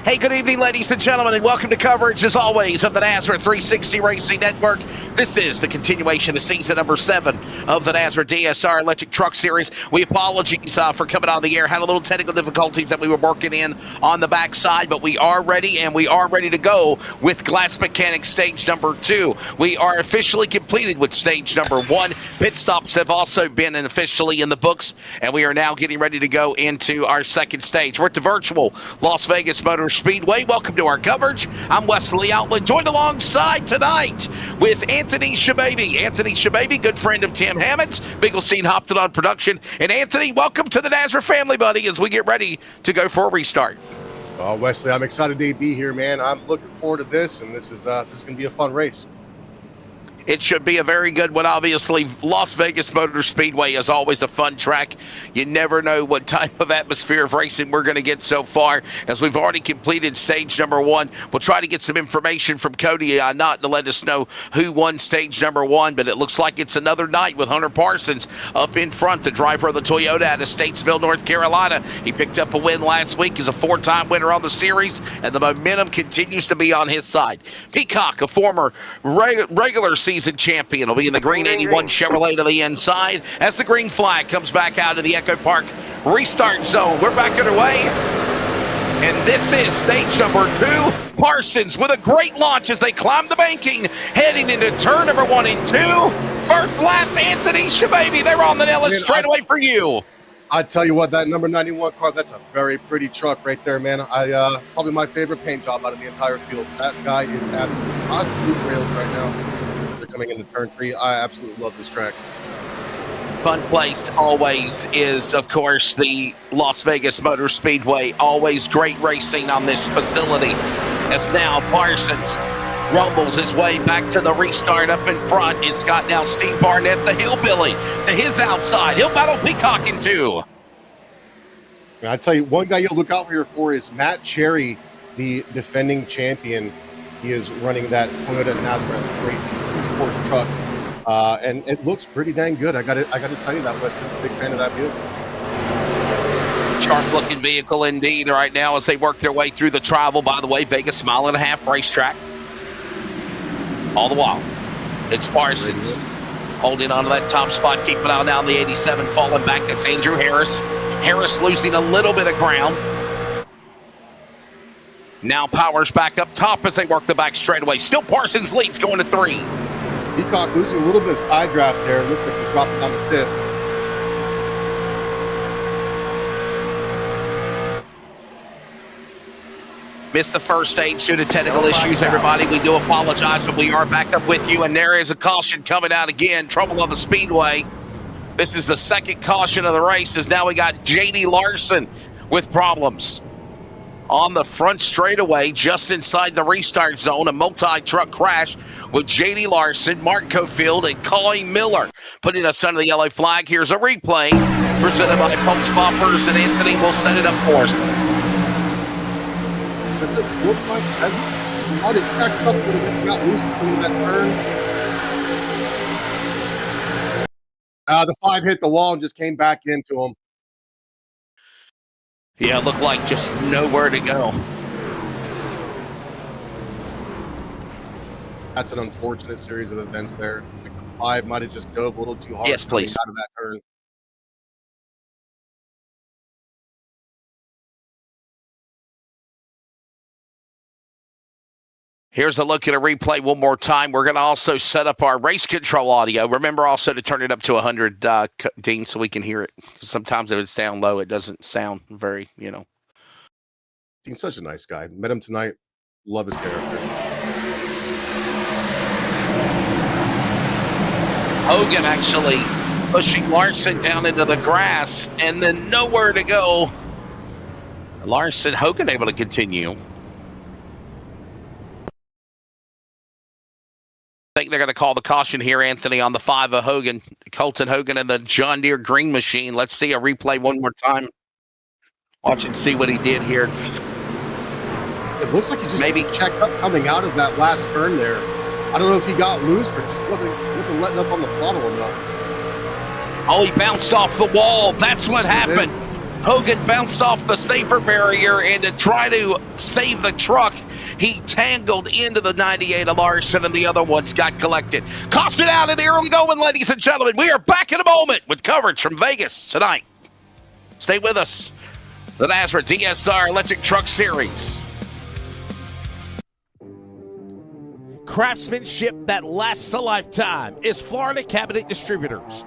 Hey, good evening, ladies and gentlemen, and welcome to coverage, as always, of the NASRA 360 Racing Network. This is the continuation of season number 7 of the NASRA DSR Electric Truck Series. We apologize for coming on the air. Had a little technical difficulties that we were working in on the backside, but we are ready, and we are ready to go with Glass Mechanics stage number 2. We are officially completed with stage number 1. Pit stops have also been officially in the books, and we are now getting ready to go into our second stage. We're at the virtual Las Vegas Motor Speedway. Welcome to our coverage. I'm Wesley Outland, joined alongside tonight with Anthony Shababy. Anthony Shababy, good friend of Tim Hammett's. Bigglestein hopped it on production. And Anthony, welcome to the NASRA family, buddy, as we get ready to go for a restart. Well, Wesley, I'm excited to be here, man. I'm looking forward to this, and this is going to be a fun race. It should be a very good one. Obviously, Las Vegas Motor Speedway is always a fun track. You never know what type of atmosphere of racing we're going to get so far. As we've already completed stage number 1, we'll try to get some information from Cody not to let us know who won stage number 1, but it looks like it's another night with Hunter Parsons up in front, the driver of the Toyota out of Statesville, North Carolina. He picked up a win last week. He's a 4-time winner on the series, and the momentum continues to be on his side. Peacock, a former regular season champion, will be in the green 81 Chevrolet to the inside as the green flag comes back out of the Echo Park restart zone. We're back underway, and this is stage number 2. Parsons with a great launch as they climb the banking, heading into turn number 1 and 2. First lap, Anthony Shababy. They're on the nail straight away for you. I tell you what, that number 91 car, that's a very pretty truck right there, man. Probably my favorite paint job out of the entire field. That guy is absolutely on blue rails right now. Coming into turn 3, I absolutely love this track. Fun place always is, of course, the Las Vegas Motor Speedway. Always great racing on this facility. As now Parsons rumbles his way back to the restart up in front. It's got now Steve Barnett, the hillbilly, to his outside. He'll battle Peacock in 2. And I tell you, one guy you'll look out here for is Matt Cherry, the defending champion. He is running that Toyota NASRA racing sports truck, and it looks pretty dang good. I got to tell you that, Wes. I'm a big fan of that vehicle. Sharp-looking vehicle indeed right now as they work their way through the travel. By the way, Vegas Mile and a Half racetrack. All the while, it's Parsons holding on to that top spot, keeping on down the 87, falling back. That's Andrew Harris. Harris losing a little bit of ground. Now Powers back up top as they work the back straightaway. Still Parsons leads going to 3. Peacock losing a little bit of side draft there. Looks like he's dropping down to 5th. Missed the first stage due to technical issues, everybody. We do apologize, but we are back up with you. And there is a caution coming out again. Trouble on the speedway. This is the second caution of the race, as now we got J.D. Larson with problems. On the front straightaway, just inside the restart zone, a multi-truck crash with J.D. Larson, Mark Cofield, and Colleen Miller, putting us under the yellow flag. Here's a replay presented by Pulse Poppers, and Anthony will set it up for us. Does it look like how did it back up a little bit, got loose coming to that turn? The 5 hit the wall and just came back into him. Yeah, it looked like just nowhere to go. That's an unfortunate series of events there. It's like the 5 might have just dove a little too hard. Yes, please. Out of that turn. Here's a look at a replay one more time. We're going to also set up our race control audio. Remember also to turn it up to 100, Dean, so we can hear it. Sometimes if it's down low, it doesn't sound very, Dean's such a nice guy. Met him tonight. Love his character. Hogan actually pushing Larson down into the grass, and then nowhere to go. Hogan able to continue. I think they're going to call the caution here, Anthony, on the 5 of Hogan, Colton Hogan and the John Deere Green Machine. Let's see a replay one more time. Watch and see what he did here. It looks like he just maybe checked up coming out of that last turn there. I don't know if he got loose or just wasn't letting up on the throttle enough. Oh, he bounced off the wall. That's what happened. Hogan bounced off the safer barrier, and to try to save the truck, he tangled into the 98 of Larson, and the other ones got collected. Caution out in the early going, ladies and gentlemen. We are back in a moment with coverage from Vegas tonight. Stay with us. The NASRA DSR Electric Truck Series. Craftsmanship that lasts a lifetime is Florida Cabinet Distributors.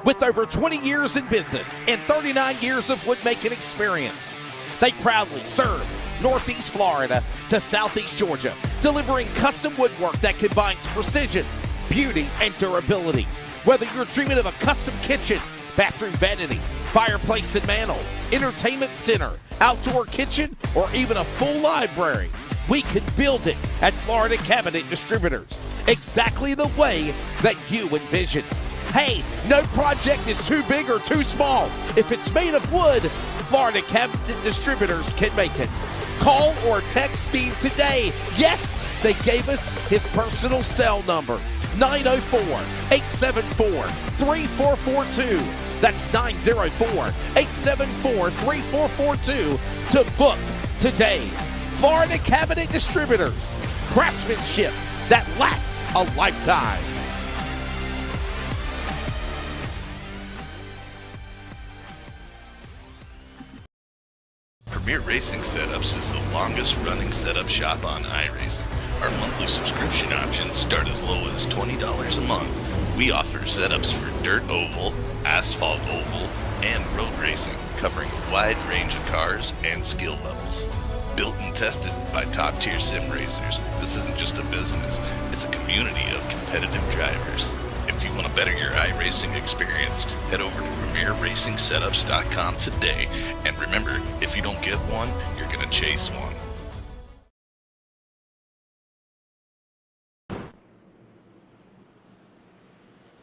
With over 20 years in business and 39 years of woodmaking experience, they proudly serve Northeast Florida to Southeast Georgia, delivering custom woodwork that combines precision, beauty, and durability. Whether you're dreaming of a custom kitchen, bathroom vanity, fireplace and mantel, entertainment center, outdoor kitchen, or even a full library, we can build it at Florida Cabinet Distributors, exactly the way that you envision. Hey, no project is too big or too small. If it's made of wood, Florida Cabinet Distributors can make it. Call or text Steve today. Yes, they gave us his personal cell number, 904-874-3442. That's 904-874-3442 to book today. Florida Cabinet Distributors, craftsmanship that lasts a lifetime. Premier Racing Setups is the longest running setup shop on iRacing. Our monthly subscription options start as low as $20 a month. We offer setups for dirt oval, asphalt oval, and road racing, covering a wide range of cars and skill levels. Built and tested by top-tier sim racers, this isn't just a business, it's a community of competitive drivers. If you want to better your iRacing experience, head over to PremierRacingSetups.com today. And remember, if you don't get one, you're going to chase one.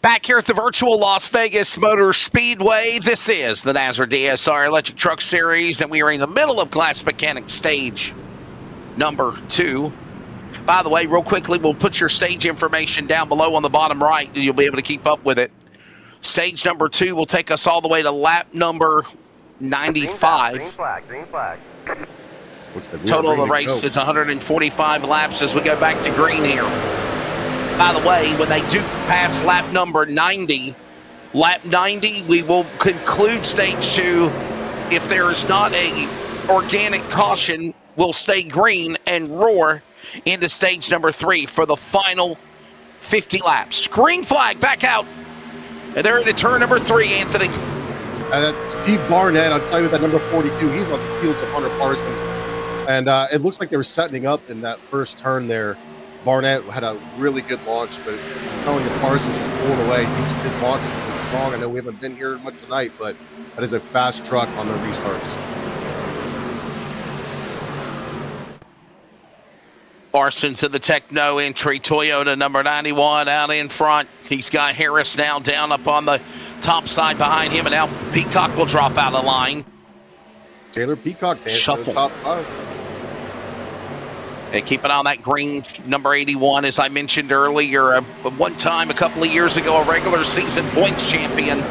Back here at the virtual Las Vegas Motor Speedway, this is the NASRA DSR Electric Truck Series, and we are in the middle of Glass Mechanic Stage number 2. By the way, real quickly, we'll put your stage information down below on the bottom right, and you'll be able to keep up with it. Stage number 2 will take us all the way to lap number 95. Green flag. Total of the race is 145 laps as we go back to green here. By the way, when they do pass lap number 90, we will conclude stage 2. If there is not a organic caution, we'll stay green and roar into stage number 3 for the final 50 laps. Green flag back out. And they're into turn number 3, Anthony. That's Steve Barnett. I'll tell you that number 42, he's on the heels of Hunter Parsons. And it looks like they were setting up in that first turn there. Barnett had a really good launch, but I'm telling you, Parsons just pulled away. His launches were strong. I know we haven't been here much tonight, but that is a fast truck on the restarts. Parsons in the Techno entry, Toyota number 91 out in front. He's got Harris now down up on the top side behind him, and now Peacock will drop out of line. Taylor Peacock dancing to the top 5. And keep an eye on that green number 81, as I mentioned earlier. One time, a couple of years ago, a regular season points champion,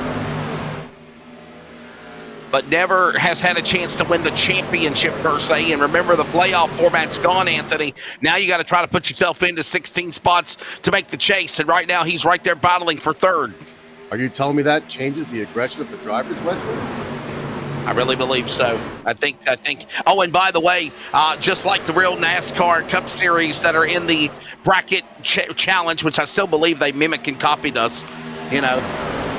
but never has had a chance to win the championship per se. And remember, the playoff format's gone, Anthony. Now you got to try to put yourself into 16 spots to make the chase. And right now, he's right there battling for third. Are you telling me that changes the aggression of the drivers, Wesley? I really believe so. I think. Oh, and by the way, just like the real NASCAR Cup Series that are in the bracket challenge, which I still believe they mimic and copied us, you know,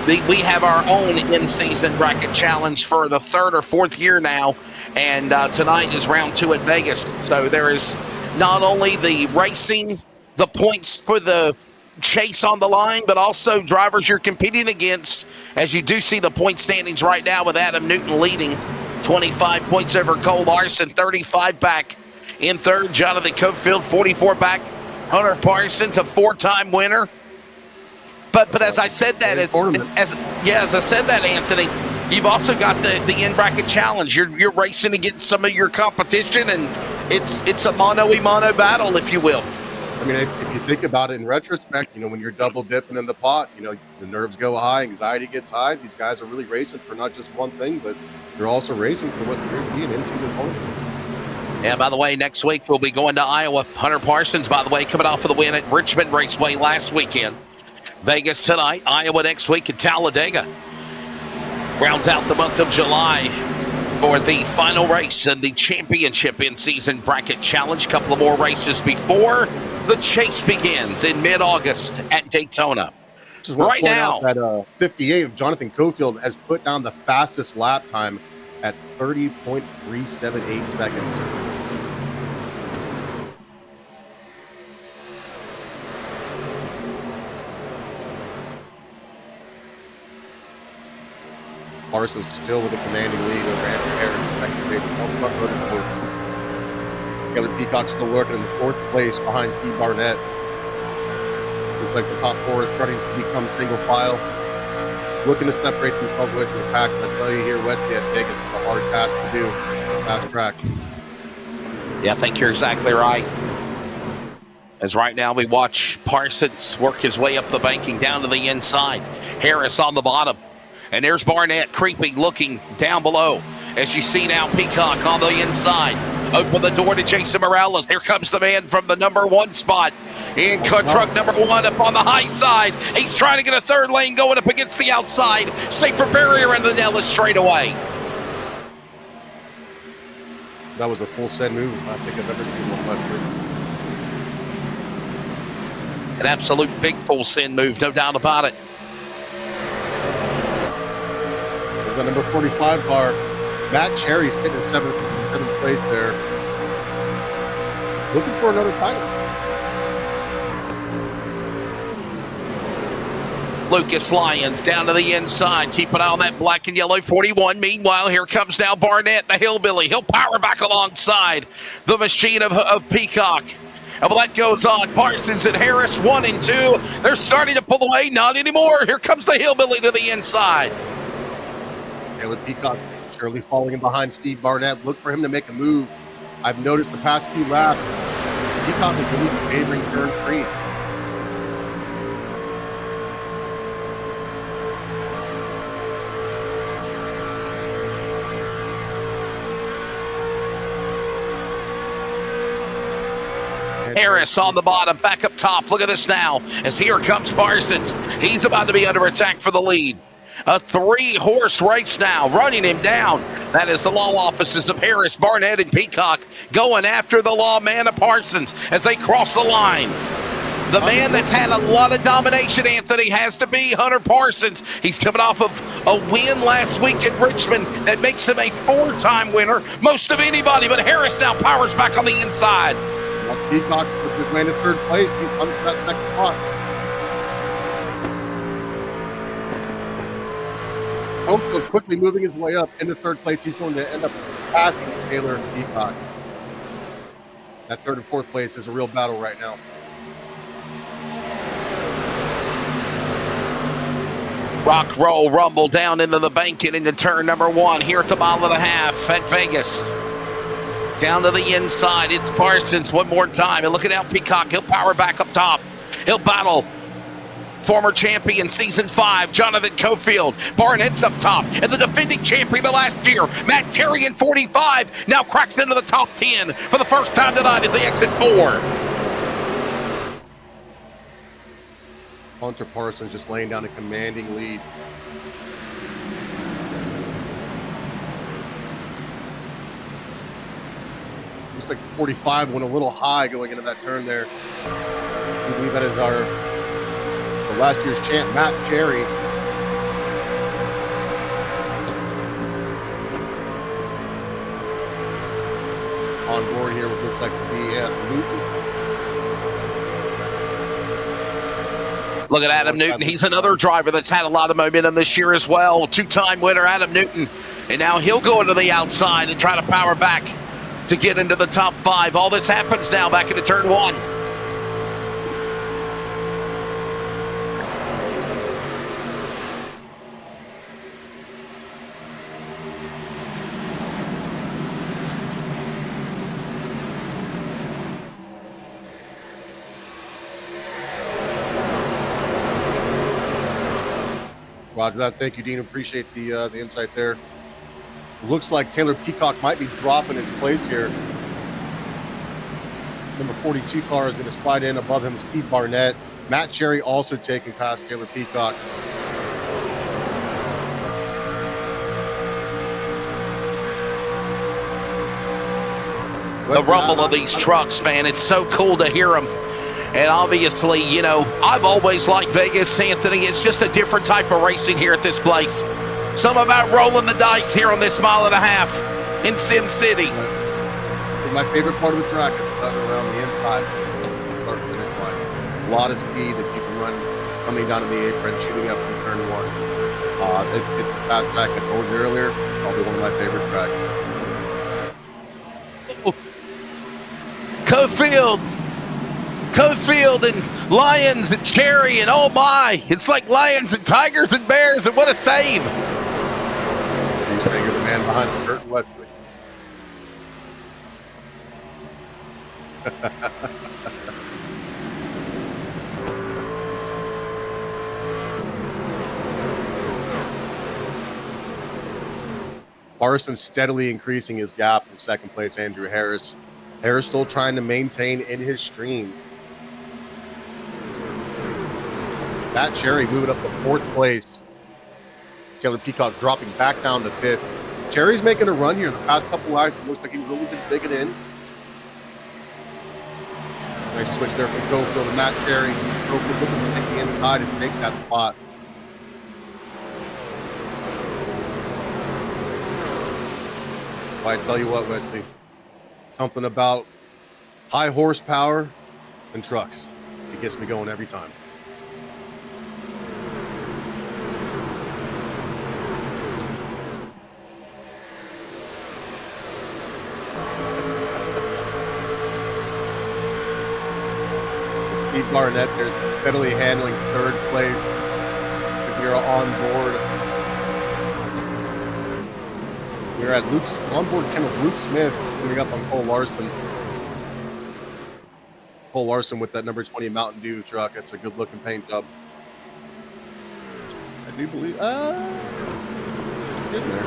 we have our own in-season bracket challenge for the 3rd or 4th year now, and tonight is round 2 at Vegas. So there is not only the racing, the points for the chase on the line, but also drivers you're competing against, as you do see the point standings right now with Adam Newton leading 25 points over Cole Larson, 35 back in third. Jonathan Cofield 44 back. Hunter Parsons, a 4-time winner. But as I said that, as I said that, Anthony, you've also got the in bracket challenge. You're racing against some of your competition, and it's a mano-a-mano battle, if you will. I mean, if you think about it in retrospect, when you're double dipping in the pot, the nerves go high, anxiety gets high. These guys are really racing for not just one thing, but they're also racing for what they're going to be an in-season tournament. Yeah, by the way, next week we'll be going to Iowa. Hunter Parsons, by the way, coming off of the win at Richmond Raceway last weekend. Vegas tonight, Iowa next week, at Talladega. Rounds out the month of July for the final race in the championship in-season bracket challenge. Couple of more races before the chase begins in mid-August at Daytona. Just want to point out that 58 of Jonathan Cofield has put down the fastest lap time at 30.378 seconds. Parsons still with a commanding lead over Andrew Harris. Taylor Peacock still lurking in the 4th place behind Steve Barnett. Looks like the top 4 is starting to become single file. Looking to separate themselves away from the pack. I tell you here, Wesley at Vegas is a hard task to do. Fast track. Yeah, I think you're exactly right. As right now we watch Parsons work his way up the banking down to the inside. Harris on the bottom. And there's Barnett creeping, looking down below. As you see now, Peacock on the inside. Open the door to Jason Morales. Here comes the man from the number 1 spot. In truck number 1 up on the high side. He's trying to get a 3rd lane going up against the outside. Safer barrier in the Nellis straightaway. That was a full set move. I think I've ever seen one left here. An absolute big full send move, no doubt about it. There's the number 45 car. Matt Cherry's hitting 7th place there. Looking for another title. Lucas Lyons down to the inside. Keep an eye on that black and yellow 41. Meanwhile, here comes now Barnett, the hillbilly. He'll power back alongside the machine of Peacock. And while that goes on, Parsons and Harris 1 and 2. They're starting to pull away. Not anymore. Here comes the hillbilly to the inside. Taylor Peacock surely falling in behind Steve Barnett. Look for him to make a move. I've noticed the past few laps, Peacock is really favoring turn 3. Harris on the bottom, back up top. Look at this now, as here comes Parsons. He's about to be under attack for the lead. A 3-horse race now, running him down. That is the law offices of Harris, Barnett, and Peacock going after the lawman of Parsons as they cross the line. The man that's had a lot of domination, Anthony, has to be Hunter Parsons. He's coming off of a win last week at Richmond that makes him a 4-time winner, most of anybody. But Harris now powers back on the inside. Peacock with his way to 3rd place. He's coming to that 2nd spot. Hopefield quickly moving his way up into 3rd place. He's going to end up passing Taylor Peacock. That 3rd and 4th place is a real battle right now. Rock, roll, rumble down into the bank and into turn number 1 here at the 1.5 miles at Vegas. Down to the inside, it's Parsons one more time. And look at out Peacock, he'll power back up top. He'll battle former champion season 5, Jonathan Cofield. Barnett's up top, and the defending champion of last year, Matt Terry in 45, now cracks into the top 10 for the first time tonight as they exit 4. Hunter Parsons just laying down a commanding lead. Looks like the 45 went a little high going into that turn there. I believe that is our last year's champ, Matt Cherry. On board here, what looks like to be Newton. Look at Adam Newton. He's another driver that's had a lot of momentum this year as well. 2-time winner, Adam Newton. And now he'll go into the outside and try to power back to get into the top 5. All this happens now back into turn 1. Roger that. Thank you, Dean. Appreciate the insight there. Looks like Taylor Peacock might be dropping his place here. Number 42 car is going to slide in above him, Steve Barnett. Matt Cherry also taking past Taylor Peacock. The rumble of these trucks, man, it's so cool to hear them. And obviously, you know, I've always liked Vegas, Anthony. It's just a different type of racing here at this place. Something about rolling the dice here on this mile and a half in Sin City. My favorite part of the track is cutting around the inside. Start finish line. A lot of speed that you can run coming down to the apron, shooting up from turn one. It's a fast track I told you earlier. Probably one of my favorite tracks. Cofield and Lions and Cherry and oh my, it's like lions and tigers and bears, and what a save. He's saying you're the man behind the curtain, Wesley. Parsons steadily increasing his gap from second place, Andrew Harris. Harris still trying to maintain in his stream. Matt Cherry moving up to fourth place. Taylor Peacock dropping back down to fifth. Cherry's making a run here in the past couple laps. It looks like he's really been digging in. Nice switch there from Cofield to Matt Cherry. Cofield looking to take the inside and take that spot. Well, I tell you what, Wesley, something about high horsepower and trucks. It gets me going every time. Steve Barnett there steadily handling third place. We're on board. We're at Luke's onboard kennel. Luke Smith coming up on Cole Larson. Cole Larson with that number 20 Mountain Dew truck. It's a good looking paint job. I do believe. In there.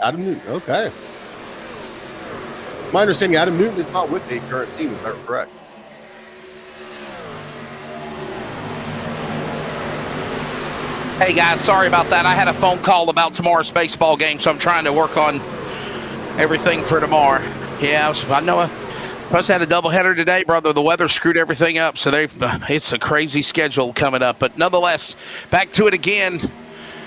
Adam Newton. Okay. My understanding, Adam Newton is not with the current team. Is that correct? Hey guys, sorry about that. I had a phone call about tomorrow's baseball game, so I'm trying to work on everything for tomorrow. Yeah, I know I supposed to have a doubleheader today, brother. The weather screwed everything up, so it's a crazy schedule coming up. But nonetheless, back to it again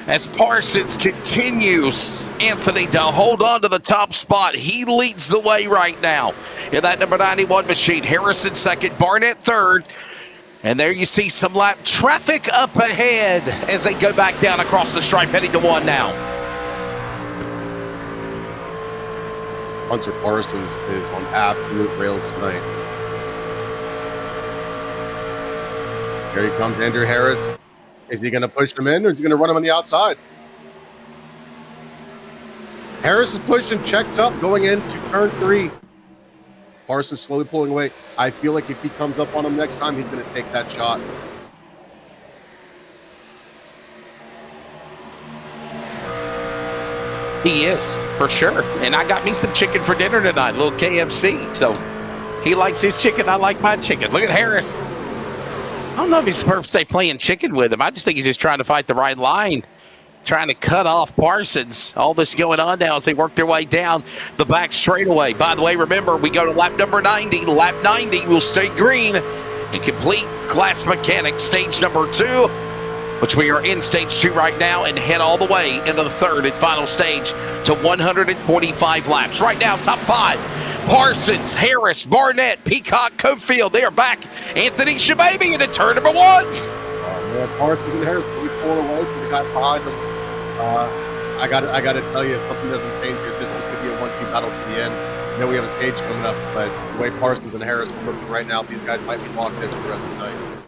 as Parsons continues, Anthony, to hold on to the top spot. He leads the way right now in that number 91 machine. Harrison second, Barnett third. And there you see some lap traffic up ahead as they go back down across the stripe, heading to one now. Hunter Parsons is on absolute rails tonight. Here he comes, Andrew Harris. Is he going to push him in, or is he going to run him on the outside? Harris is pushing, checked up, going into turn 3. Parsons slowly pulling away. I feel like if he comes up on him next time, he's going to take that shot. He is, for sure. And I got me some chicken for dinner tonight, a little KFC. So he likes his chicken, I like my chicken. Look at Harris. I don't know if he's supposed to stay playing chicken with him. I just think he's just trying to fight the right line, trying to cut off Parsons. All this going on now as they work their way down the back straightaway. By the way, remember, we go to lap number 90. Lap 90 will stay green and complete class mechanics stage number 2, which we are in stage 2 right now, and head all the way into the third and final stage to 125 laps. Right now, top 5. Parsons, Harris, Barnett, Peacock, Cofield. They are back. Anthony Shababy into turn number 1. Man, Parsons and Harris will be pulling away from the guys behind them. I got to tell you, if something doesn't change here, this could be a 1-2 battle to the end. I know we have a stage coming up, but the way Parsons and Harris are looking right now, these guys might be locked in for the rest of the night.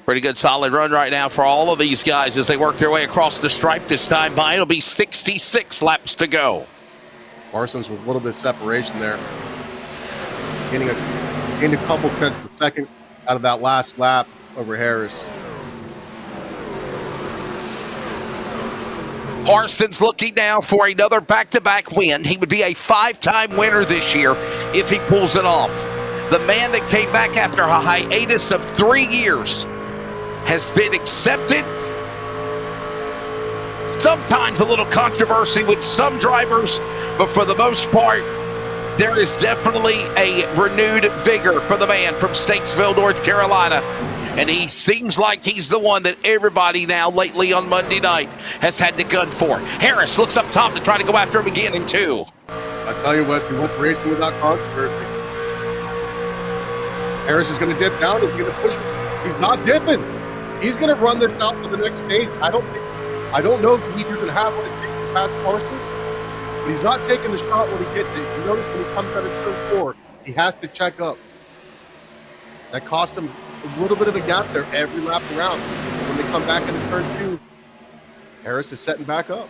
Pretty good solid run right now for all of these guys as they work their way across the stripe this time by. It'll be 66 laps to go. Parsons with a little bit of separation there. Gained a couple tenths per second out of that last lap over Harris. Parsons looking now for another back-to-back win. He would be a 5-time winner this year if he pulls it off. The man that came back after a hiatus of 3 years has been accepted. Sometimes a little controversy with some drivers, but for the most part, there is definitely a renewed vigor for the man from Statesville, North Carolina. And he seems like he's the one that everybody now lately on Monday night has had to gun for. Harris looks up top to try to go after him again in 2. I tell you, Wesley, what's racing without controversy? Harris is going to dip down. He's going to push him. He's not dipping. He's going to run this out to the next stage. I don't know if he even have what it takes to pass Parsons, but he's not taking the shot when he gets it. You notice when he comes out of turn 4, he has to check up. That cost him a little bit of a gap there every lap around. When they come back into turn 2, Harris is setting back up.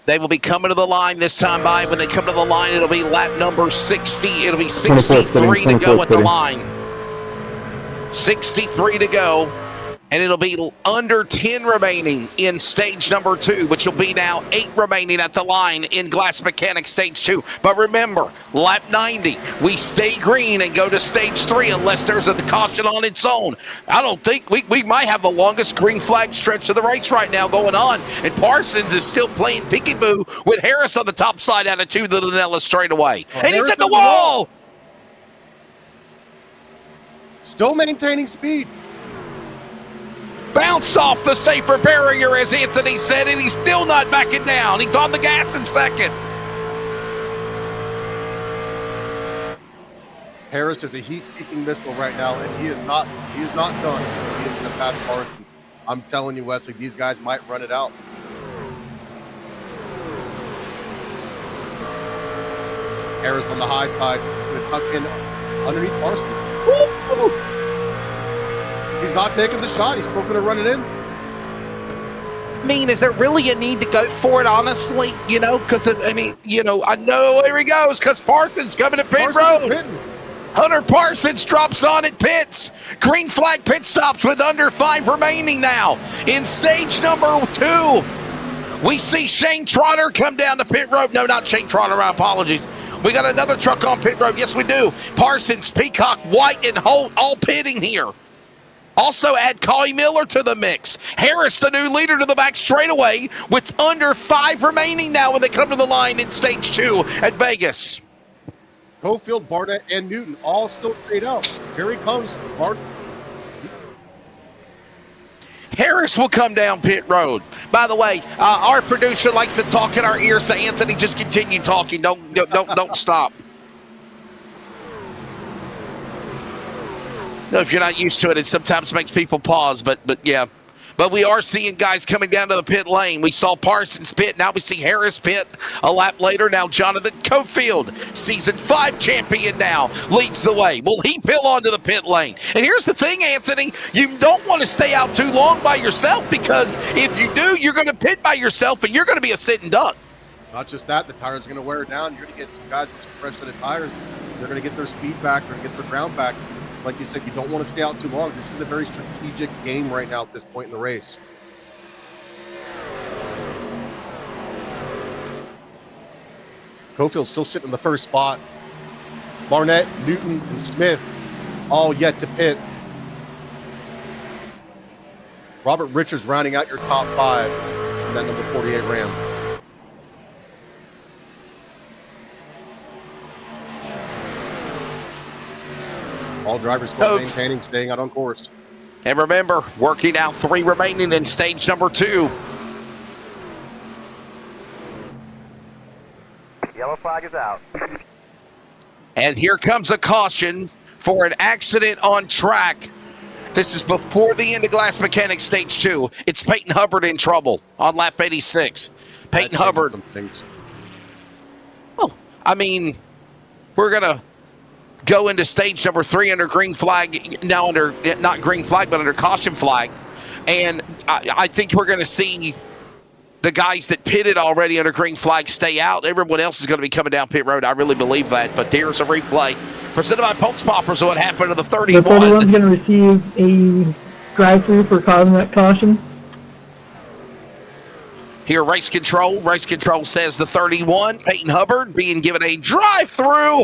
They will be coming to the line this time by. When they come to the line, it'll be lap number 60. It'll be 63 to go at the line. 63 to go. And it'll be under 10 remaining in stage number 2, which will be now 8 remaining at the line in Glass Mechanics stage 2. But remember, lap 90, we stay green and go to stage 3 unless there's a caution on its own. I don't think we might have the longest green flag stretch of the race right now going on. And Parsons is still playing peekaboo with Harris on the top side out of 2 the Danella straightaway. And Harris he's at the wall! Still maintaining speed. Bounced off the safer barrier, as Anthony said, and he's still not backing down. He's on the gas in second. Harris is a heat-seeking missile right now, and he is not done. He is going to pass Parsons. I'm telling you, Wesley, these guys might run it out. Harris on the high side, going to tuck in underneath Parsons. Woo! He's not taking the shot. He's still going to run it in. I mean, is there really a need to go for it, honestly? You know, because, I mean, you know, I know here he goes because Parsons coming to pit road. Hunter Parsons drops on at pits. Green flag pit stops with under 5 remaining now in stage number 2. We see Shane Trotter come down the pit road. No, not Shane Trotter. My apologies. We got another truck on pit road. Yes, we do. Parsons, Peacock, White, and Holt all pitting here. Also add Collie Miller to the mix. Harris, the new leader, to the back straightaway with under 5 remaining now when they come to the line in stage 2 at Vegas. Cofield, Barnett, and Newton all still stayed out. Here he comes. Harris will come down pit road. By the way, our producer likes to talk in our ear, so Anthony, just continue talking. Don't stop. No, if you're not used to it, it sometimes makes people pause, but yeah. But we are seeing guys coming down to the pit lane. We saw Parsons pit. Now we see Harris pit a lap later. Now Jonathan Cofield, season 5 champion now, leads the way. Will he peel onto the pit lane? And here's the thing, Anthony. You don't want to stay out too long by yourself because if you do, you're going to pit by yourself and you're going to be a sitting duck. Not just that, the tire's going to wear down. You're going to get some guys with some fresh set of tires. They're going to get their speed back. They're going to get their ground back. Like you said, you don't want to stay out too long. This is a very strategic game right now at this point in the race. Cofield's still sitting in the first spot. Barnett, Newton, and Smith all yet to pit. Robert Richards rounding out your top 5 in that number 48 Ram. All drivers still maintaining, staying out on course. And remember, working out 3 remaining in stage number 2. Yellow flag is out. And here comes a caution for an accident on track. This is before the end of Glass Mechanics stage 2. It's Peyton Hubbard in trouble on lap 86. Peyton Hubbard. Oh, I mean, we're going to go into stage number 3 under green flag, now under, not green flag, but under caution flag. And I think we're going to see the guys that pitted already under green flag stay out. Everyone else is going to be coming down pit road. I really believe that. But there's a replay. Presented by Pulse Poppers. What happened to the The 31? 31's going to receive a drive-through for causing that caution. Here, race control. Race control says the 31, Peyton Hubbard, being given a drive-through.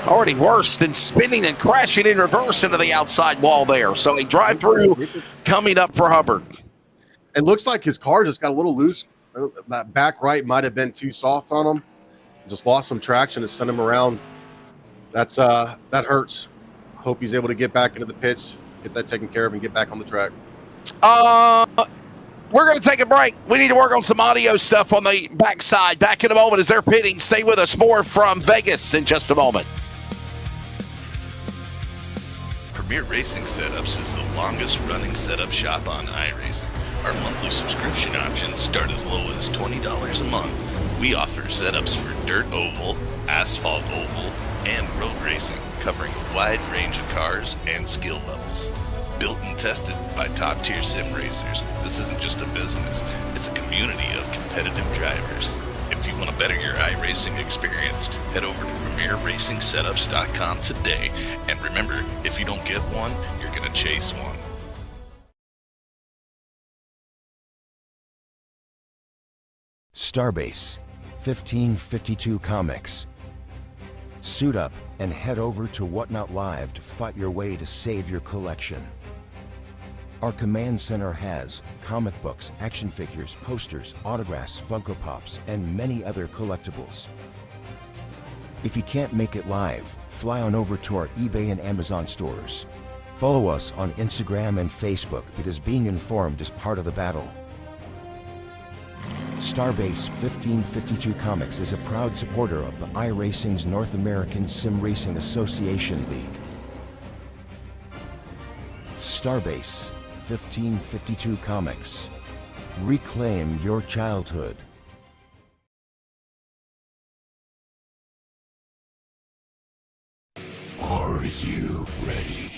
Already worse than spinning and crashing in reverse into the outside wall there. So a drive-through coming up for Hubbard. It looks like his car just got a little loose. That back right might have been too soft on him. Just lost some traction and sent him around. That hurts. Hope he's able to get back into the pits, get that taken care of, and get back on the track. We're going to take a break. We need to work on some audio stuff on the backside. Back in a moment as they're pitting. Stay with us. More from Vegas in just a moment. Premier Racing Setups is the longest running setup shop on iRacing. Our monthly subscription options start as low as $20 a month. We offer setups for dirt oval, asphalt oval, and road racing, covering a wide range of cars and skill levels. Built and tested by top-tier sim racers, this isn't just a business, it's a community of competitive drivers. If you want to better your iRacing experience, head over to PremierRacingSetups.com today. And remember, if you don't get one, you're going to chase one. Starbase, 1552 Comics. Suit up and head over to Whatnot Live to fight your way to save your collection. Our command center has comic books, action figures, posters, autographs, Funko Pops, and many other collectibles. If you can't make it live, fly on over to our eBay and Amazon stores. Follow us on Instagram and Facebook because being informed is part of the battle. Starbase 1552 Comics is a proud supporter of the iRacing's North American Sim Racing Association League. Starbase 1552 Comics. Reclaim your childhood. Are you ready?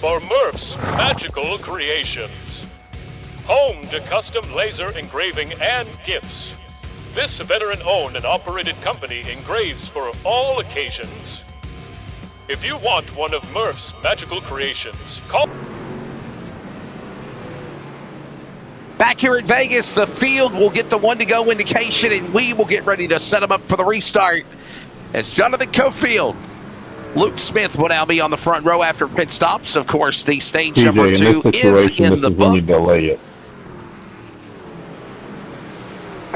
For Murph's Magical Creations. Home to custom laser engraving and gifts. This veteran-owned and operated company engraves for all occasions. If you want one of Murph's Magical Creations, call... Back here at Vegas, the field will get the one-to-go indication, and we will get ready to set them up for the restart. As Jonathan Cofield, Luke Smith will now be on the front row after pit stops. Of course, the stage TJ, number 2 is in the book. When you delay it.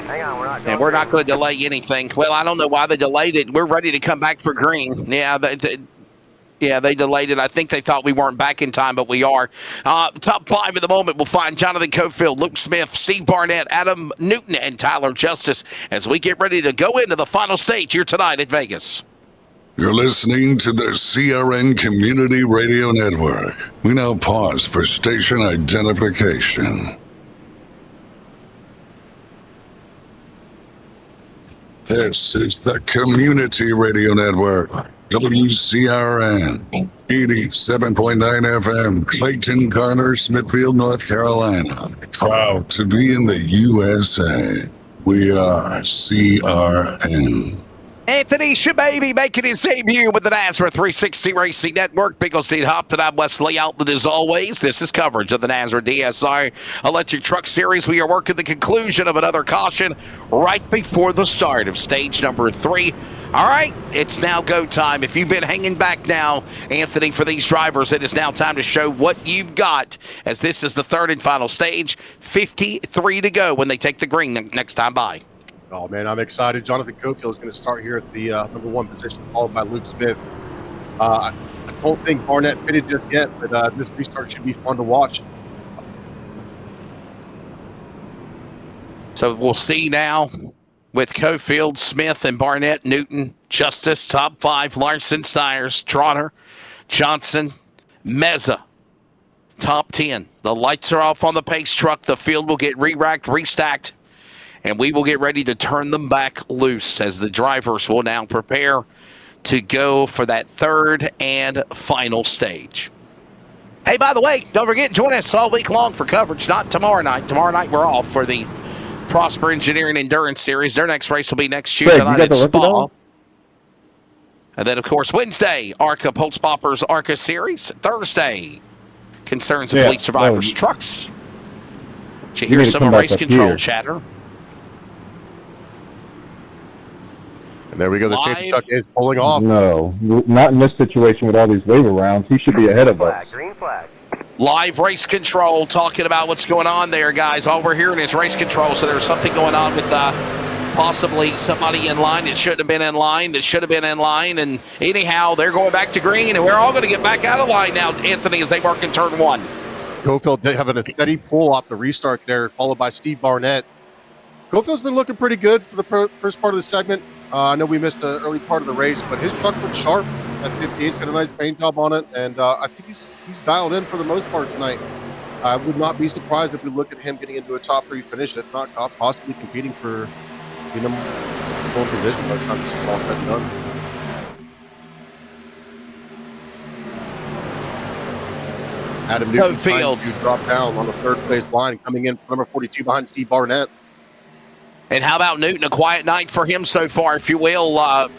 Hang on, And we're not going to delay anything. Well, I don't know why they delayed it. We're ready to come back for green. Yeah, they delayed it. I think they thought we weren't back in time, but we are. Top 5 at the moment will find Jonathan Cofield, Luke Smith, Steve Barnett, Adam Newton, and Tyler Justice as we get ready to go into the final stage here tonight at Vegas. You're listening to the CRN Community Radio Network. We now pause for station identification. This is the Community Radio Network, WCRN, 87.9 FM, Clayton, Garner, Smithfield, North Carolina. Proud to be in the USA. We are CRN. Anthony Shababy making his debut with the NASRA 360 Racing Network. Bigglesdean Hopton, I'm Wesley Outland as always. This is coverage of the NASRA DSR Electric Truck Series. We are working the conclusion of another caution right before the start of stage number 3. All right, it's now go time. If you've been hanging back now, Anthony, for these drivers, it is now time to show what you've got, as this is the third and final stage. 53 to go when they take the green next time by. Oh, man, I'm excited. Jonathan Cofield is going to start here at the number 1 position, followed by Luke Smith. I don't think Barnett pitted just yet, but this restart should be fun to watch. So we'll see now with Cofield, Smith, and Barnett, Newton, Justice, top 5, Larson, Stiers, Trotter, Johnson, Meza, top 10. The lights are off on the pace truck. The field will get re-racked, restacked, and we will get ready to turn them back loose as the drivers will now prepare to go for that third and final stage. Hey, by the way, don't forget, join us all week long for coverage, not tomorrow night. Tomorrow night we're off for the Prosper Engineering Endurance Series. Their next race will be next Tuesday night at Spa. And then, of course, Wednesday, ARCA Pulse Poppers ARCA Series. Thursday, Concerns of Police Survivors Trucks. Did you hear some race control chatter? And there we go. The safety truck is pulling off. No, not in this situation with all these waiver rounds. He should be ahead of us. Green flag. Live race control talking about what's going on there, guys. All we're hearing is race control. So there's something going on with possibly somebody in line that shouldn't have been in line, that should have been in line. And anyhow, they're going back to green, and we're all going to get back out of line now, Anthony, as they work in turn 1. Cofield having a steady pull off the restart there, followed by Steve Barnett. Cofield's been looking pretty good for the first part of the segment. I know we missed the early part of the race, but his truck looks sharp at 58. He's got a nice paint job on it, and I think he's dialed in for the most part tonight. I would not be surprised if we look at him getting into a top 3 finish, if not possibly competing for the number 1 position by the time this is all said and done. Adam Newton trying to drop down on the 3rd place line, coming in number 42 behind Steve Barnett. And how about Newton? A quiet night for him so far, if you will.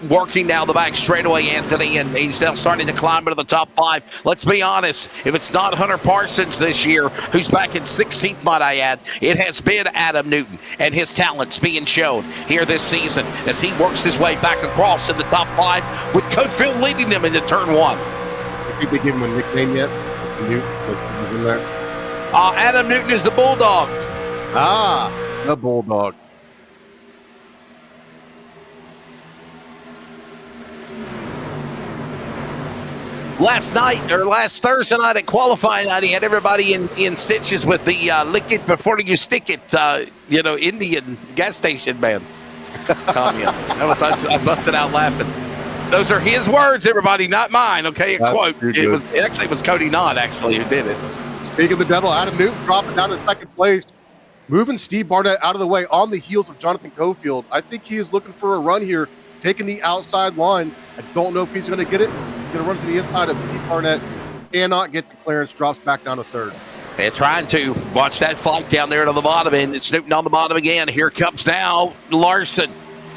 Working down the back straightaway, Anthony, and he's now starting to climb into the top 5. Let's be honest, if it's not Hunter Parsons this year, who's back in 16th, might I add, it has been Adam Newton and his talents being shown here this season as he works his way back across in the top 5 with Cofield leading them into turn 1. I think they give him a nickname yet? Newton, in there? Adam Newton is the Bulldog. The Bulldog. Last Thursday night at qualifying night, he had everybody in stitches with the lick it before you stick it, Indian gas station man. I busted out laughing. Those are his words, everybody, not mine. Okay, a quote. It was Cody Nod actually who did it. Speaking of the devil, Adam Newton dropping down to 2nd place, moving Steve Barnett out of the way on the heels of Jonathan Cofield. I think he is looking for a run here, taking the outside line. I don't know if he's going to get it. He's going to run to the inside of Steve Barnett. Cannot get the clearance, drops back down to 3rd. They're trying to watch that fight down there to the bottom, and it's Newton on the bottom again. Here comes now Larson.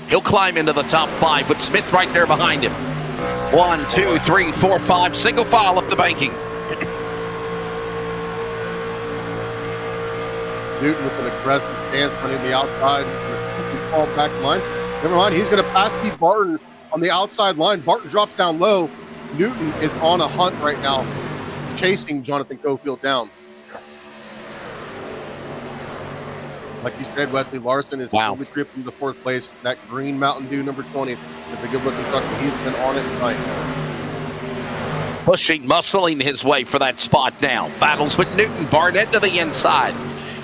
He'll climb into the top 5 with Smith right there behind him. 1, 2, 3, 4, 5. Single file up the banking. Newton with an aggressive stance running the outside. Fall back line. Never mind, he's going to pass Steve Barton on the outside line. Barton drops down low. Newton is on a hunt right now, chasing Jonathan Cofield down. Like you said, Wesley Larson is slowly creeping to 4th place. That green Mountain Dew number 20 is a good-looking truck, and he's been on it tonight. Pushing, muscling his way for that spot now. Battles with Newton. Barnett to the inside.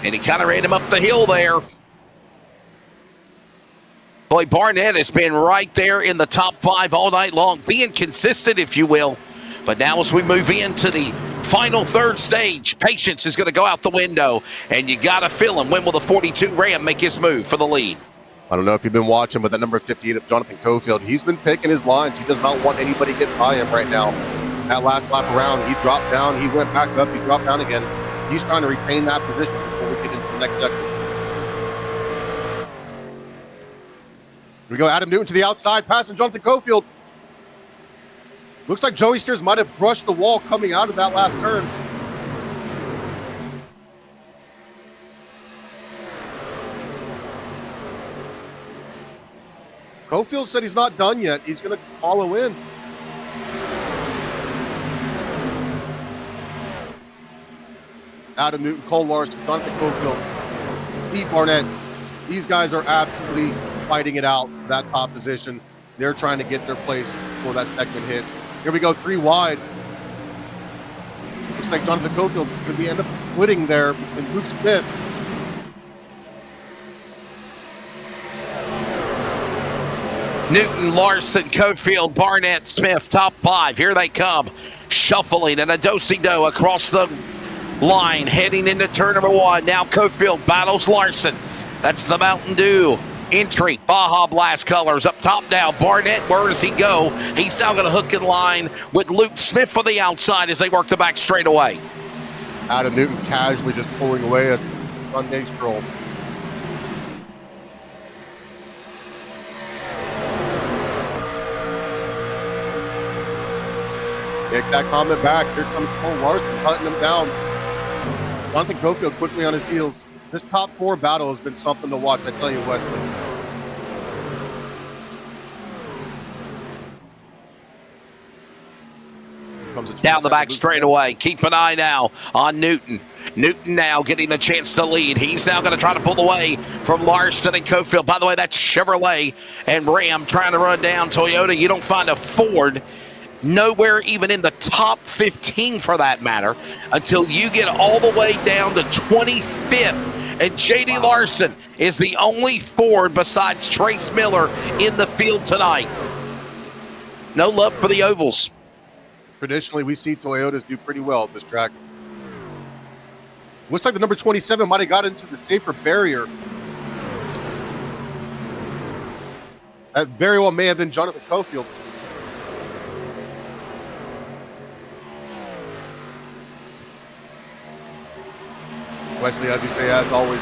And he kind of ran him up the hill there. Boy, Barnett has been right there in the top 5 all night long, being consistent, if you will. But now as we move into the final 3rd stage, patience is going to go out the window, and you got to feel him. When will the 42 Ram make his move for the lead? I don't know if you've been watching, but that number 58 of Jonathan Cofield, he's been picking his lines. He does not want anybody getting by him right now. That last lap around, he dropped down, he went back up, he dropped down again. He's trying to retain that position before we get into the next section. Here we go, Adam Newton to the outside, passing Jonathan Cofield. Looks like Joey Steers might have brushed the wall coming out of that last turn. Cofield said he's not done yet. He's going to follow in. Adam Newton, Cole Larson, Jonathan Cofield, Steve Barnett. These guys are absolutely fighting it out for that top position. They're trying to get their place before that segment hits. Here we go, 3 wide. Looks like Jonathan Cofield is going to end up splitting there with Luke Smith. Newton, Larson, Cofield, Barnett, Smith, top 5. Here they come, shuffling and a do-si-do across the line, heading into turn number 1. Now Cofield battles Larson. That's the Mountain Dew entry. Baja Blast colors up top now. Barnett, where does he go? He's now going to hook in line with Luke Smith for the outside as they work the back straightaway. Adam Newton casually just pulling away a Sunday stroll. Take that comment back. Here comes Cole Larson hunting him down. Jonathan Cofield quickly on his heels. This top 4 battle has been something to watch, I tell you, Wesley. Down the back straightaway. Keep an eye now on Newton. Newton now getting the chance to lead. He's now going to try to pull away from Larson and Cofield. By the way, that's Chevrolet and Ram trying to run down Toyota. You don't find a Ford nowhere even in the top 15 for that matter until you get all the way down to 25th. And J.D. Larson is the only Ford besides Trace Miller in the field tonight. No love for the ovals. Traditionally, we see Toyotas do pretty well at this track. Looks like the number 27 might have got into the safer barrier. That very well may have been Jonathan Cofield. Wesley, as you say, as always,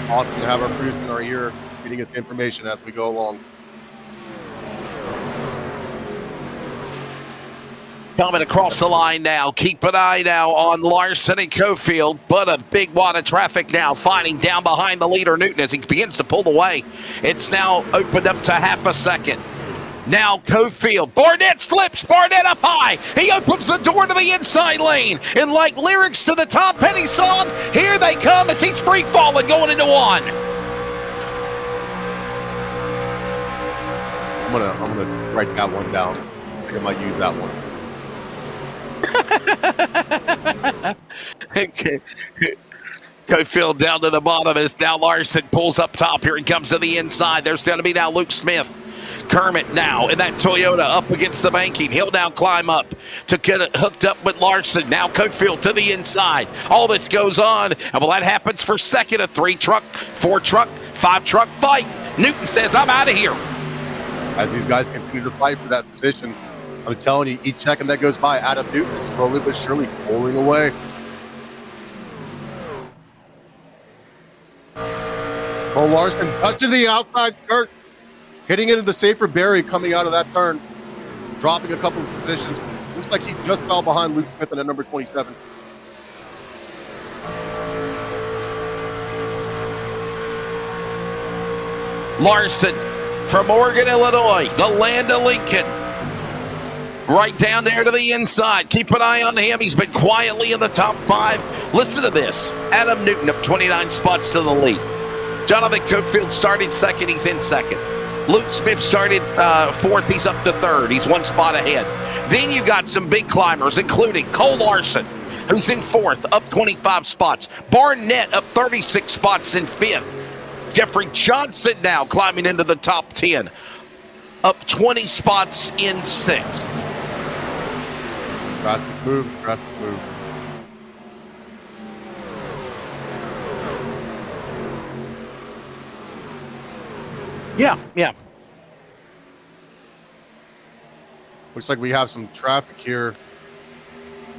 awesome to have our crews in our ear, feeding us information as we go along. Coming across the line now. Keep an eye now on Larson and Cofield, but a big wad of traffic now finding down behind the leader Newton as he begins to pull away. It's now opened up to half a second. Now Cofield. Barnett slips. Barnett up high. He opens the door to the inside lane. And like lyrics to the Tom Petty song, here they come as he's free falling going into one. I'm gonna write that one down. I think I might use that one. Cofield down to the bottom as now Larson pulls up top. Here he comes to the inside. There's going to be now Luke Smith. Kermit now in that Toyota up against the banking. He'll now climb up to get it hooked up with Larson. Now Cofield to the inside. All this goes on. And well, that happens for second. A 3-truck, 4-truck, 5-truck fight. Newton says, I'm out of here. As these guys continue to fight for that position, I'm telling you, each second that goes by, Adam Newton is slowly but surely pulling away. Cole Larson touching the outside skirt, hitting into the safer barrier coming out of that turn, dropping a couple of positions. Looks like he just fell behind Luke Smith at number 27. Larson from Oregon, Illinois, the land of Lincoln. Right down there to the inside. Keep an eye on him. He's been quietly in the top 5. Listen to this. Adam Newton up 29 spots to the lead. Jonathan Cofield started second. He's in second. Luke Smith started fourth. He's up to third. He's 1 spot ahead. Then you got some big climbers, including Cole Larson, who's in fourth, up 25 spots. Barnett up 36 spots in fifth. Jeffrey Johnson now climbing into the top 10, up 20 spots in sixth. Drastic move, drastic move. Yeah. Looks like we have some traffic here.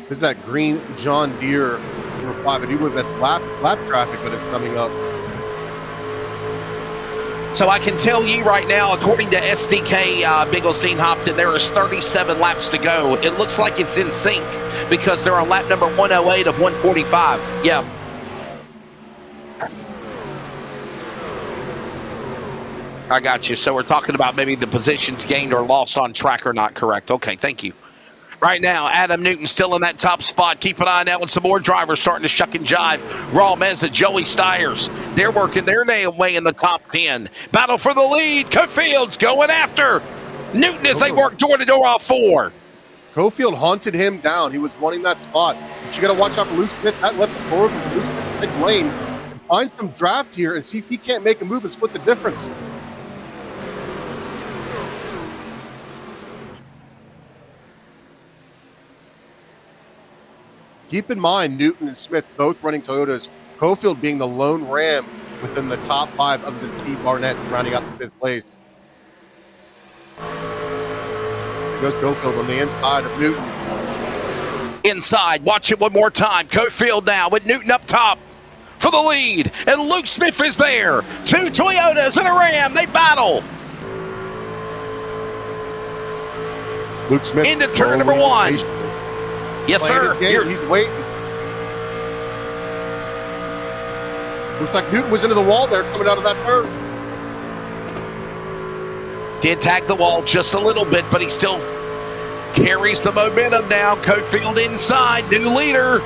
This is that green John Deere number 5. I do believe that's lap traffic that is coming up. So I can tell you right now, according to SDK Bigglesteen Hopton, there is 37 laps to go. It looks like it's in sync because they're on lap number 108 of 145. Yeah. I got you. So we're talking about maybe the positions gained or lost on track or not correct. Okay, thank you. Right now, Adam Newton still in that top spot. Keep an eye out on some more drivers starting to shuck and jive. Raul Meza, Joey Stiers, they're working their way in the top 10. Battle for the lead. Cofield's going after Newton as they work door to door off 4. Cofield hunted him down. He was running that spot. But you got to watch out for Luke Smith. That left the door for Luke Smith to take lane and find some draft here and see if he can't make a move and split the difference. Keep in mind, Newton and Smith both running Toyotas. Cofield being the lone Ram within the top 5 of the Steve Barnett, rounding out the 5th place. Here goes Cofield on the inside of Newton. Inside, watch it one more time. Cofield now with Newton up top for the lead. And Luke Smith is there. 2 Toyotas and a Ram. They battle. Luke Smith Into turn number 1. Yes, playing sir. his game. He's waiting. Looks like Newton was into the wall there coming out of that turn. Did tag the wall just a little bit, but he still carries the momentum now. Cofield inside, new leader.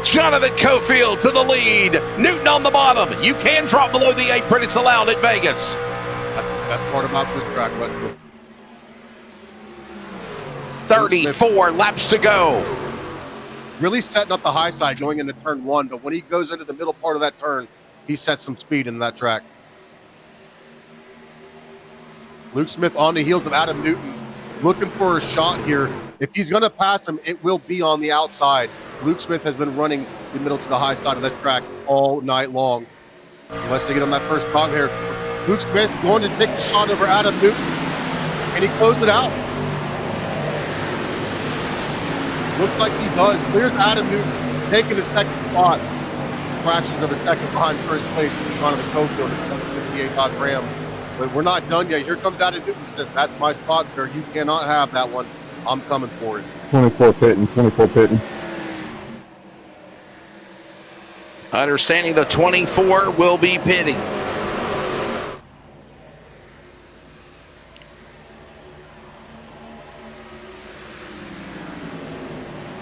Jonathan Cofield to the lead. Newton on the bottom. You can drop below the apron. It's allowed at Vegas. That's the best part about this track, Westbrook. 34 laps to go. Really setting up the high side going into turn 1, but when he goes into the middle part of that turn, he sets some speed in that track. Luke Smith on the heels of Adam Newton, looking for a shot here. If he's going to pass him, it will be on the outside. Luke Smith has been running the middle to the high side of this track all night long. Unless they get on that first cog here. Luke Smith going to take the shot over Adam Newton, and he closed it out. Looks like he does. Clears Adam Newton, taking his second spot. Fractions of a second behind first place with Jonathan Cofield at 58 Todd Graham. But we're not done yet. Here comes Adam Newton, says, that's my spot, sir. You cannot have that one. I'm coming for it. 24 pitting. Understanding the 24 will be pitting.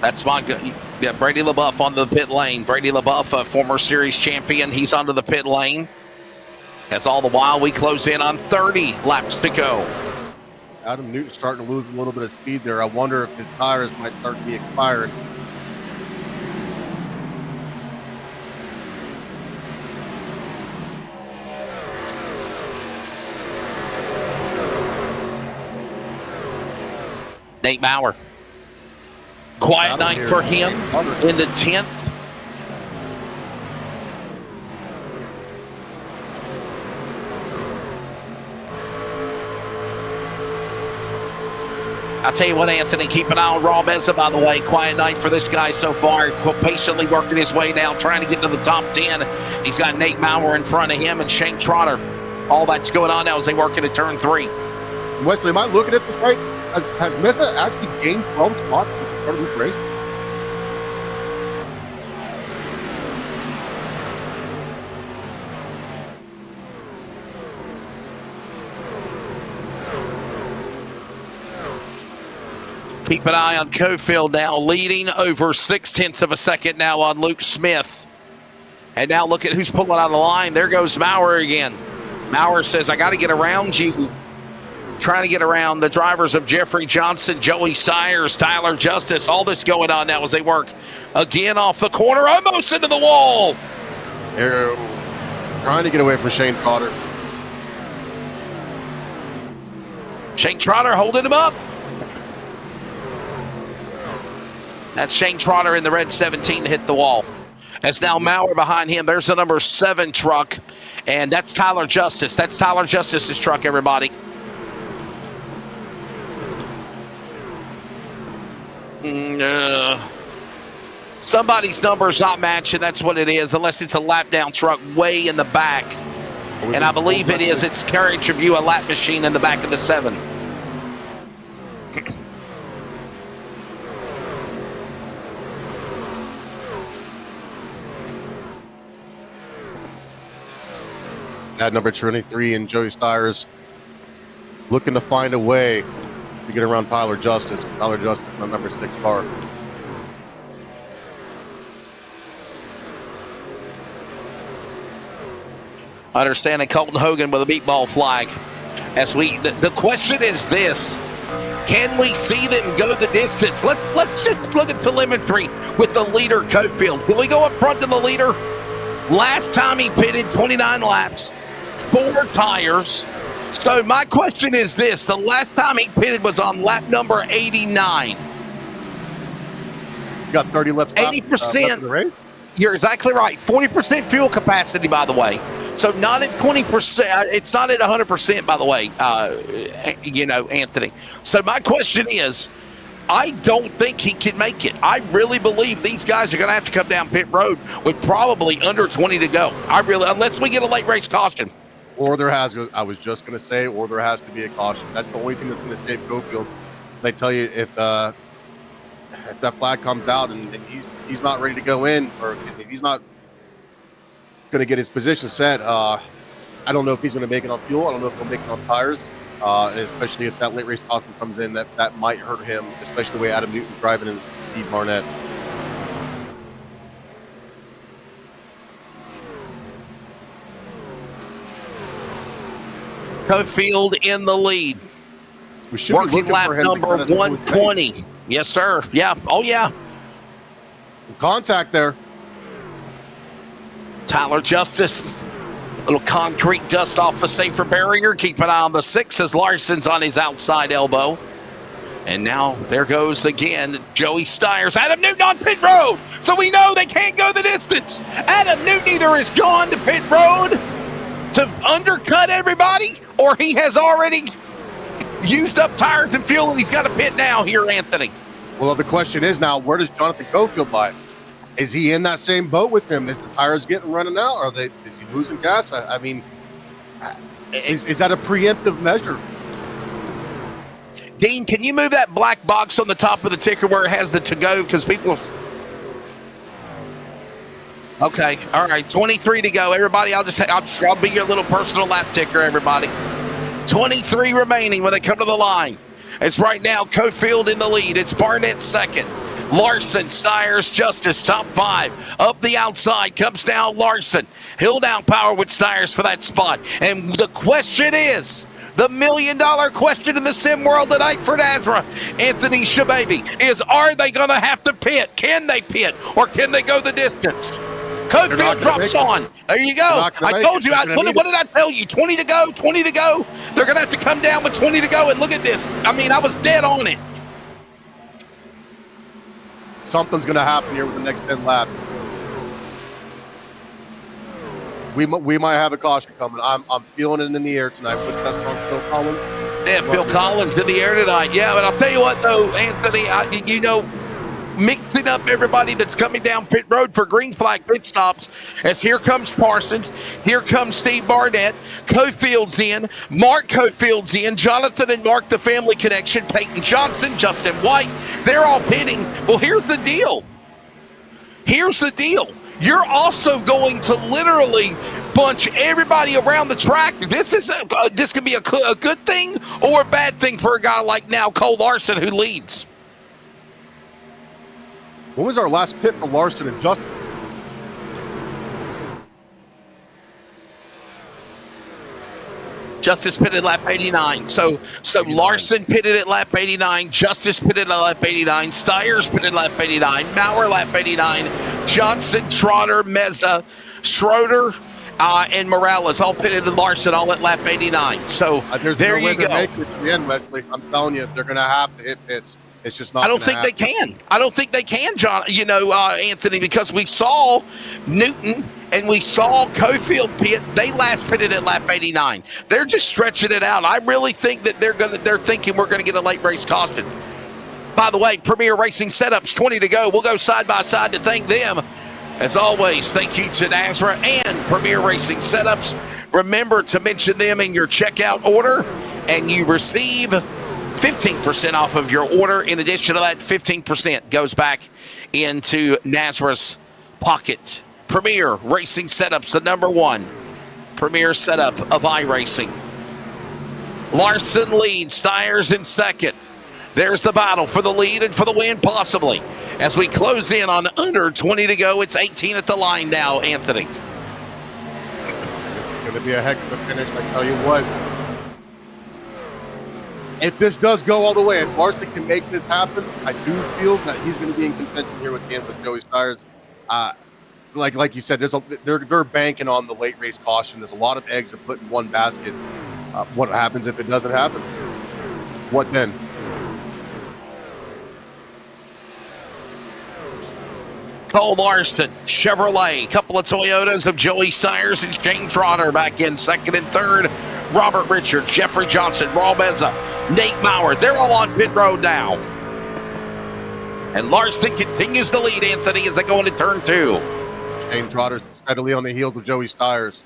That's my good. Yeah, Brady LaBeouf onto the pit lane. Brady LaBeouf, a former series champion, he's onto the pit lane. As all the while we close in on 30 laps to go. Adam Newton's starting to lose a little bit of speed there. I wonder if his tires might start to be expired. Nate Maurer. Quiet night for him in the 10th. I'll tell you what, Anthony, keep an eye on Raw Mesa, by the way. Quiet night for this guy so far. Patiently working his way now, trying to get to the top 10. He's got Nate Maurer in front of him and Shane Trotter. All that's going on now as they work into turn 3. Wesley, am I looking at this right? Has Mesa actually gained 12 spots at the start of this race? Keep an eye on Cofield now, leading over 0.6 of a second now on Luke Smith. And now look at who's pulling out of the line. There goes Maurer again. Maurer says, I got to get around you. Trying to get around the drivers of Jeffrey Johnson, Joey Stiers, Tyler Justice. All this going on now as they work again off the corner, almost into the wall. Arrow trying to get away from Shane Trotter. Shane Trotter holding him up. That's Shane Trotter in the red 17 hit the wall. As now Maurer behind him. There's the number 7 truck, and that's Tyler Justice. That's Tyler Justice's truck, everybody. Somebody's number's not matching. That's what it is, unless it's a lap down truck way in the back. And I believe it is. It's Carriage Review, a lap machine in the back of the 7. At number 23 and Joey Stiers looking to find a way to get around Tyler Justice. Tyler Justice on number 6 car. Understanding Colton Hogan with a meatball flag. As the question is this: can we see them go the distance? Let's just look at telemetry with the leader Cofield. Can we go up front to the leader? Last time he pitted 29 laps, 4 tires. So my question is this: the last time he pitted was on lap number 89. You got 30 laps. 80%. Left of the race? You're exactly right. 40% fuel capacity, by the way. So not at 20%. It's not at 100%, by the way, Anthony. So my question is, I don't think he can make it. I really believe these guys are going to have to come down pit road with probably under 20 to go. Unless we get a late race caution. Or there has to be a caution. That's the only thing that's going to save Cofield. I tell you, if if that flag comes out and he's not ready to go in, or if he's not going to get his position set, I don't know if he's going to make it on fuel. I don't know if he'll make it on tires. And especially if that late race caution comes in, that might hurt him, especially the way Adam Newton's driving and Steve Barnett. Cofield in the lead. We should Working be looking lap for him number to 120. Yes, sir. Yeah. Oh, yeah. Contact there. Tyler Justice. Little concrete dust off the safer barrier. Keep an eye on the 6 as Larson's on his outside elbow. And now there goes again Joey Stiers. Adam Newton on pit road. So we know they can't go the distance. Adam Newton either is gone to pit road to undercut everybody, or he has already used up tires and fuel and he's got to pit now here, Anthony. Well, the question is now, where does Jonathan Cofield lie? Is he in that same boat with him? Is the tires getting running out? Is he losing gas? I mean, is that a preemptive measure? Dean, can you move that black box on the top of the ticker where it has the to go? Because people are... Okay, all right, 23 to go. Everybody, I'll be your little personal lap ticker, everybody. 23 remaining when they come to the line. It's right now Cofield in the lead. It's Barnett second. Larson, Stiers, Justice, top 5. Up the outside comes now Larson. Hill down power with Stiers for that spot. And the question is, the $1 million question in the sim world tonight for NASRA, Anthony Shababy, is are they going to have to pit? Can they pit? Or can they go the distance? Cofield drops on. There you go. I told you. What did I tell you? 20 to go, 20 to go. They're going to have to come down with 20 to go. And look at this. I mean, I was dead on it. Something's going to happen here with the next 10 laps. We might have a caution coming. I'm feeling it in the air tonight. What's that song, Phil Collins? Yeah, Phil Collins in the air tonight. Yeah, but I'll tell you what, though, Anthony, mixing up everybody that's coming down pit road for green flag pit stops, as here comes Parsons, here comes Steve Barnett, Cofield's in, Mark Cofield's in, Jonathan and Mark, the family connection, Peyton Johnson, Justin White, they're all pitting. Well, here's the deal. You're also going to literally bunch everybody around the track. This could be a good thing or a bad thing for a guy like now Cole Larson, who leads. When was our last pit for Larson and Justice? Justice pitted lap 89. So 89. Larson pitted at lap 89. Justice pitted at lap 89. Stiers pitted lap 89. Maurer lap 89. Johnson, Trotter, Meza, Schroeder, and Morales all pitted at Larson all at lap 89. So there you go. Make it to the end, Wesley. I'm telling you, they're going to have to hit pits. It's just not. I don't think they can. I don't think they can, John. Anthony, because we saw Newton and we saw Cofield pit. They last pitted at lap 89. They're just stretching it out. I really think that they're thinking we're going to get a late race caution. By the way, Premier Racing Setups, 20 to go. We'll go side by side to thank them. As always, thank you to NASRA and Premier Racing Setups. Remember to mention them in your checkout order, and you receive 15% off of your order. In addition to that, 15% goes back into NASRA's pocket. Premier Racing Setups, the #1 premier setup of iRacing. Larson leads, Stiers in second. There's the battle for the lead and for the win, possibly. As we close in on under 20 to go, it's 18 at the line now, Anthony. It's going to be a heck of a finish, I tell you what. If this does go all the way and Larson can make this happen, I do feel that he's going to be in contention here with Joey Stiers. Like you said, they're banking on the late race caution. There's a lot of eggs to put in one basket. What happens if it doesn't happen? What then? Cole Larson, Chevrolet, couple of Toyotas of Joey Stiers and Shane Trotter back in second and third. Robert Richards, Jeffrey Johnson, Raul Meza, Nate Maurer, they're all on pit road now. And Larson continues to lead, Anthony, as they go into turn 2. Shane Trotter's steadily on the heels of Joey Stiers.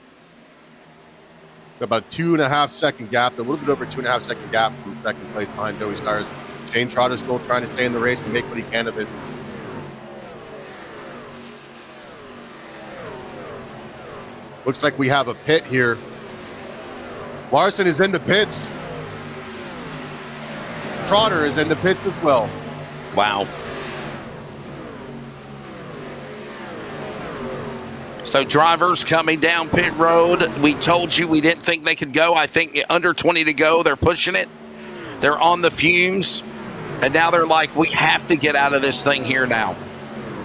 About a 2.5 second gap, a little bit over 2.5 second gap from second place behind Joey Stiers. Shane Trotter's still trying to stay in the race and make what he can of it. Looks like we have a pit here. Larson is in the pits. Trotter is in the pits as well. Wow. So drivers coming down pit road. We told you we didn't think they could go. I think under 20 to go, they're pushing it. They're on the fumes. And now they're like, we have to get out of this thing here now.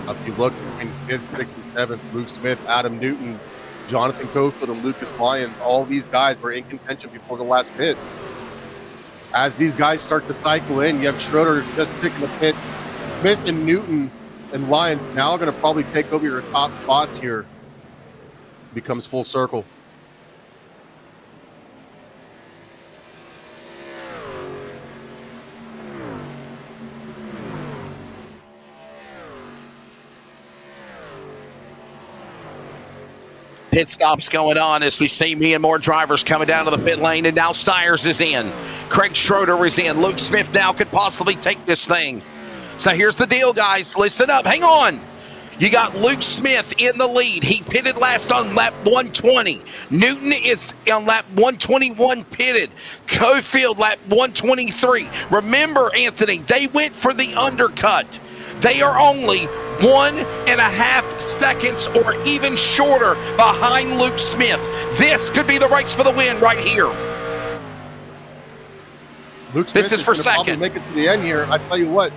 If you look between 5th, 6th, and 7th, Luke Smith, Adam Newton, Jonathan Cofield, and Lucas Lyons, all these guys were in contention before the last pit. As these guys start to cycle in, you have Schroeder just picking a pit. Smith and Newton and Lyons now are going to probably take over your top spots here. Becomes full circle. Pit stops going on as we see me and more drivers coming down to the pit lane, and now Stiers is in. Craig Schroeder is in. Luke Smith now could possibly take this thing. So here's the deal, guys. Listen up. Hang on. You got Luke Smith in the lead. He pitted last on lap 120. Newton is on lap 121 pitted. Cofield lap 123. Remember, Anthony, they went for the undercut. They are only 1.5 seconds or even shorter behind Luke Smith. This could be the race for the win right here. Luke Smith this is for second. Make it to the end here. I tell you what,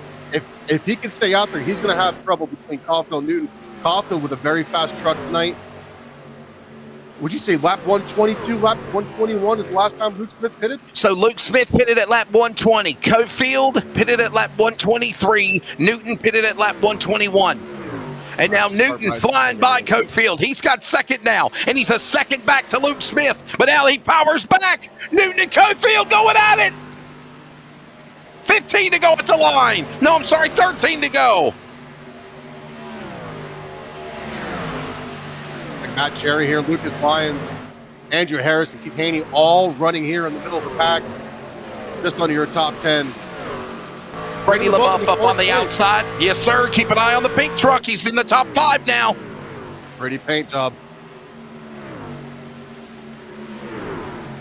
if he can stay out there, he's going to have trouble between Caulfield and Newton. Caulfield with a very fast truck tonight. Would you say lap 122, lap 121 is the last time Luke Smith pitted? So Luke Smith pitted at lap 120. Cofield pitted at lap 123. Newton pitted at lap 121. And now Newton flying by Cofield. He's got second now, and he's a second back to Luke Smith. But now he powers back. Newton and Cofield going at it. 15 to go at the line. No, I'm sorry, 13 to go. Matt Cherry here, Lucas Lyons, Andrew Harris, and Keith Haney all running here in the middle of the pack, just under your top 10. Brady LaBeouf up on the outside. Yes, sir. Keep an eye on the pink truck. He's in the top 5 now. Pretty paint job.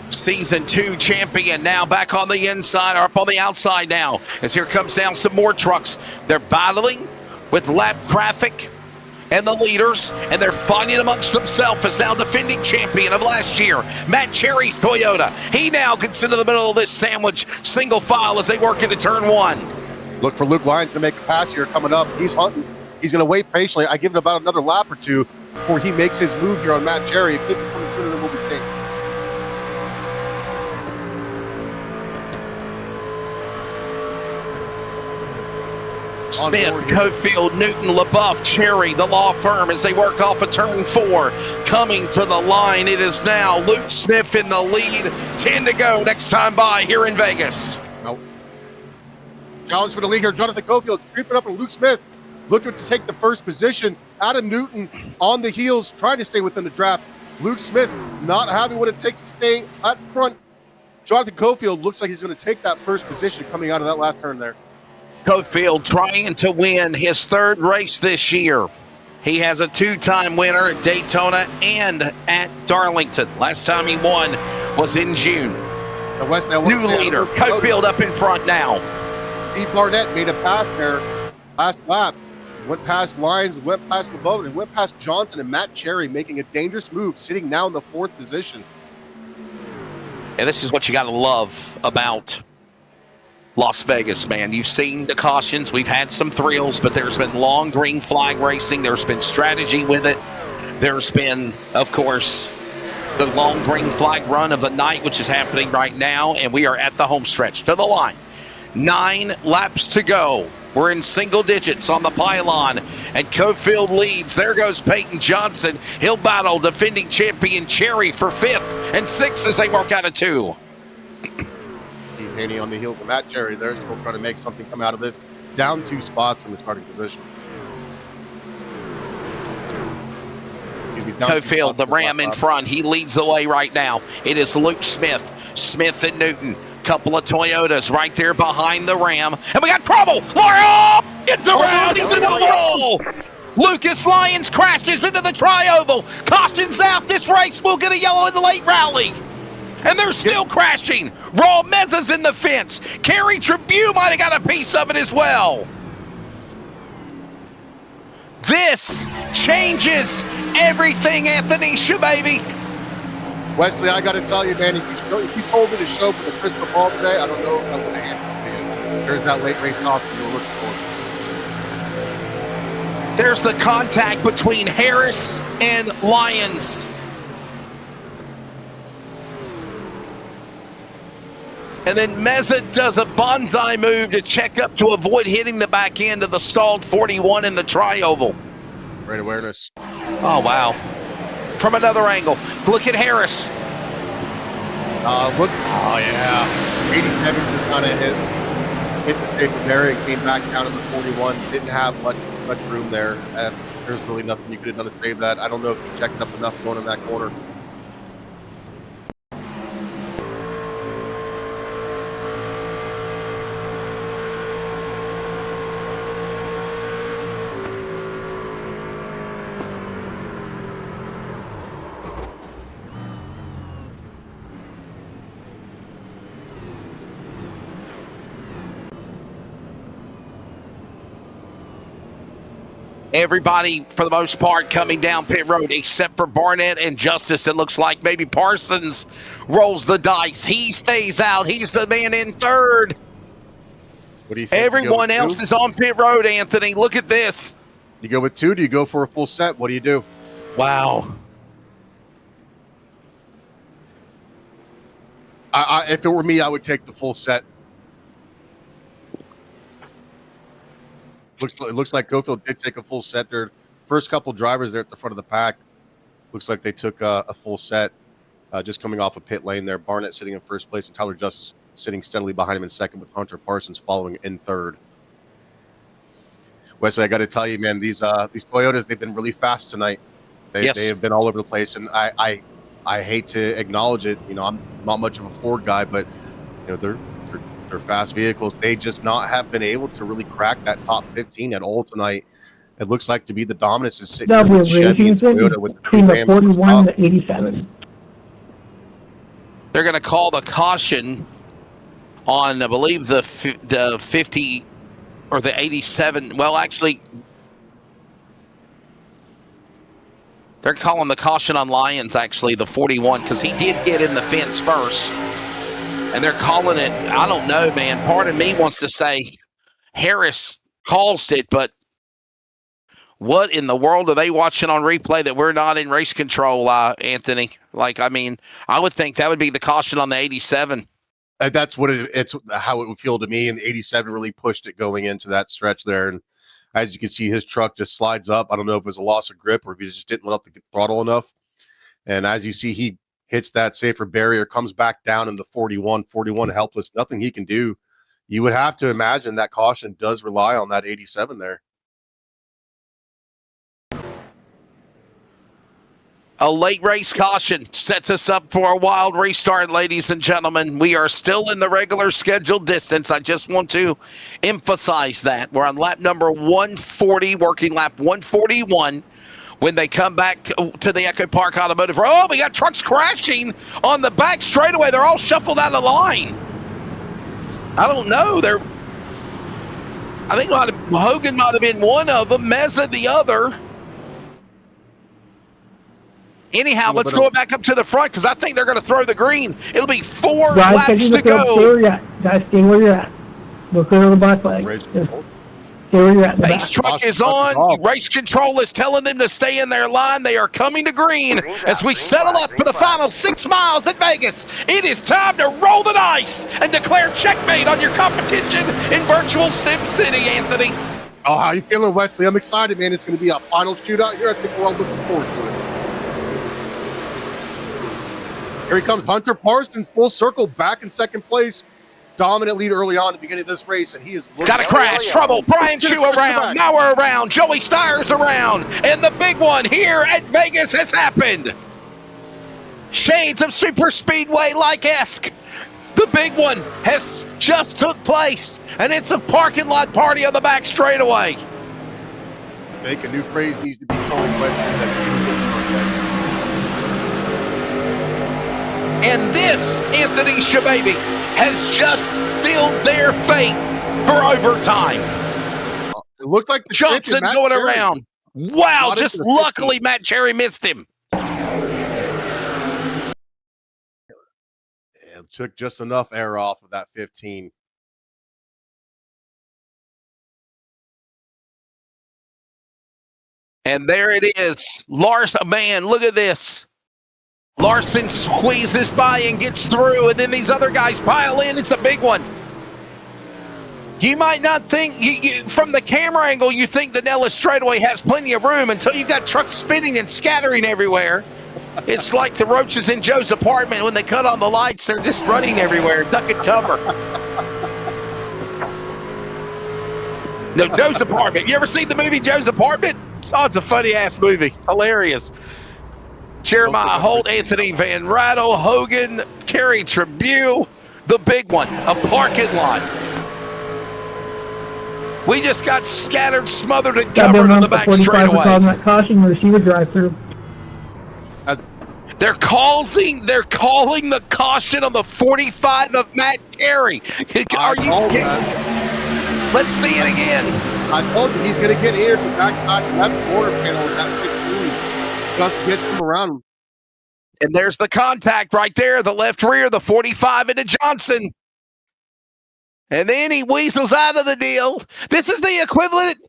Season 2 champion now back on the inside, or up on the outside now, as here comes down some more trucks. They're battling with lap traffic and the leaders, and they're fighting amongst themselves as now defending champion of last year, Matt Cherry's Toyota. He now gets into the middle of this sandwich, single file as they work into turn 1. Look for Luke Lyons to make a pass here coming up. He's hunting. He's going to wait patiently. I give it about another lap or two before he makes his move here on Matt Cherry. It could be coming sooner than what we think. Smith, Cofield, Newton, LaBeouf, Cherry, the law firm as they work off of turn 4. Coming to the line, it is now Luke Smith in the lead. 10 to go next time by here in Vegas. Nope. Challenge for the lead here. Jonathan Cofield creeping up on Luke Smith, looking to take the first position. Adam Newton on the heels, trying to stay within the draft. Luke Smith not having what it takes to stay up front. Jonathan Cofield looks like he's going to take that first position coming out of that last turn there. Cofield trying to win his 3rd race this year. He has a 2-time winner at Daytona and at Darlington. Last time he won was in June. New leader, Cofield up in front now. Steve Barnett made a pass there last lap. Went past Lyons, went past LeBeau, and went past Johnson and Matt Cherry, making a dangerous move, sitting now in the 4th position. And this is what you got to love about Las Vegas, man. You've seen the cautions. We've had some thrills, but there's been long green flag racing. There's been strategy with it. There's been, of course, the long green flag run of the night, which is happening right now, and we are at the home stretch to the line. 9 laps to go. We're in single digits on the pylon, and Cofield leads. There goes Peyton Johnson. He'll battle defending champion Cherry for 5th and 6th as they work out of 2. Keith Haney on the heels of Matt Cherry. They're still trying to make something come out of this. Down 2 spots from the starting position. Cofield, the Ram in front. He leads the way right now. It is Luke Smith. Smith and Newton. Couple of Toyotas right there behind the Ram. And we got trouble. Laurel gets around. He's into the wall. Lucas Lyons crashes into the tri-oval. Caution's out. This race will get a yellow in the late rally. And they're still crashing. Raw Meza's in the fence. Kerry Tribune might have got a piece of it as well. This changes everything, Anthony baby. Wesley, I got to tell you, man, if you told me to show for the crystal ball today, I don't know if I would have handled it. There's that late race caution you were looking for. There's the contact between Harris and Lyons. And then Meza does a bonsai move to check up to avoid hitting the back end of the stalled 41 in the tri-oval. Great awareness. Oh, wow. From another angle, look at Harris. Look. Oh, yeah. 87 just kind of hit the safer barrier and came back down to the 41. Didn't have much room there. There's really nothing you could have done to save that. I don't know if he checked up enough going in that corner. Everybody, for the most part, coming down pit road, except for Barnett and Justice. It looks like maybe Parsons rolls the dice. He stays out. He's the man in third. What do you think? Everyone else is on pit road, Anthony. Look at this. You go with 2? Do you go for a full set? What do you do? Wow. If it were me, I would take the full set. It looks like Gofield did take a full set. Their first couple drivers there at the front of the pack, looks like they took a full set, just coming off a pit lane there. Barnett sitting in first place and Tyler Justice sitting steadily behind him in second, with Hunter Parsons following in third. Wesley, I got to tell you, man, these Toyotas, they've been really fast tonight. They have been all over the place, and I hate to acknowledge it. You know, I'm not much of a Ford guy, but you know they're fast vehicles. They just not have been able to really crack that top 15 at all tonight. It looks like to be the dominance is sitting here with Chevy and Toyota with between the 41 and the 87. They're going to call the caution on, I believe, the 50 or the 87. Well, actually, they're calling the caution on Lyons, actually, the 41, because he did get in the fence first. And they're calling it, I don't know, man. Part of me wants to say Harris caused it, but what in the world are they watching on replay that we're not in race control, Anthony? Like, I mean, I would think that would be the caution on the 87. That's what it's how it would feel to me. And the 87 really pushed it going into that stretch there. And as you can see, his truck just slides up. I don't know if it was a loss of grip or if he just didn't let up the throttle enough. And as you see, he hits that safer barrier, comes back down in the 41 helpless, nothing he can do. You would have to imagine that caution does rely on that 87 there. A late race caution sets us up for a wild restart, ladies and gentlemen. We are still in the regular scheduled distance. I just want to emphasize that. We're on lap number 140, working lap 141. When they come back to the Echo Park Automotive Road, oh, we got trucks crashing on the back straightaway. They're all shuffled out of line. I don't know. I think Hogan might have been one of them, Meza the other. Anyhow, let's go back up to the front because I think they're going to throw the green. It'll be 4 laps to go. Guys, stay where you're at. Go clear the black flag. Pace truck is on. Race control is telling them to stay in their line. They are coming to green as we settle up for the final 6 miles at Vegas. It is time to roll the dice and declare checkmate on your competition in virtual Sim City, Anthony. Oh, how you feeling, Wesley? I'm excited, man. It's going to be a final shootout here. I think we're all looking forward to it. Here he comes, Hunter Parsons, full circle, back in second place. Dominant lead early on at the beginning of this race, and he is looking. Got a crash, trouble. Brian Chu around. Now we're around. Joey Steyer's around. And the big one here at Vegas has happened. Shades of super speedway like-esque. The big one has just took place, and it's a parking lot party on the back straightaway. I think a new phrase needs to be coined. And this, Anthony Shababy, has just sealed their fate for overtime. It looks like the Johnson going Cherry around. Wow, just luckily Matt Cherry missed him. It took just enough air off of that 15. And there it is. Larson, man, look at this. Larson squeezes by and gets through, and then these other guys pile in. It's a big one. You might not think, from the camera angle, you think the Nellis straightaway has plenty of room until you got trucks spinning and scattering everywhere. It's like the roaches in Joe's apartment. When they cut on the lights, they're just running everywhere, duck and cover. No, Joe's apartment. You ever seen the movie Joe's Apartment? Oh, it's a funny-ass movie. Hilarious. Jeremiah Holt, Anthony Van Rattle, Hogan, Kerry Tribune, the big one, a parking lot. We just got scattered, smothered, and covered on the back straightaway. That caution, receiver drive-through. They're calling the caution on the 45 of Matt Carey. Are you kidding? Let's see it again. I told you he's going to get here to the backside left quarter panel with that 15 just to get him around. And there's the contact right there, the left rear, the 45 into Johnson. And then he weasels out of the deal. This is the equivalent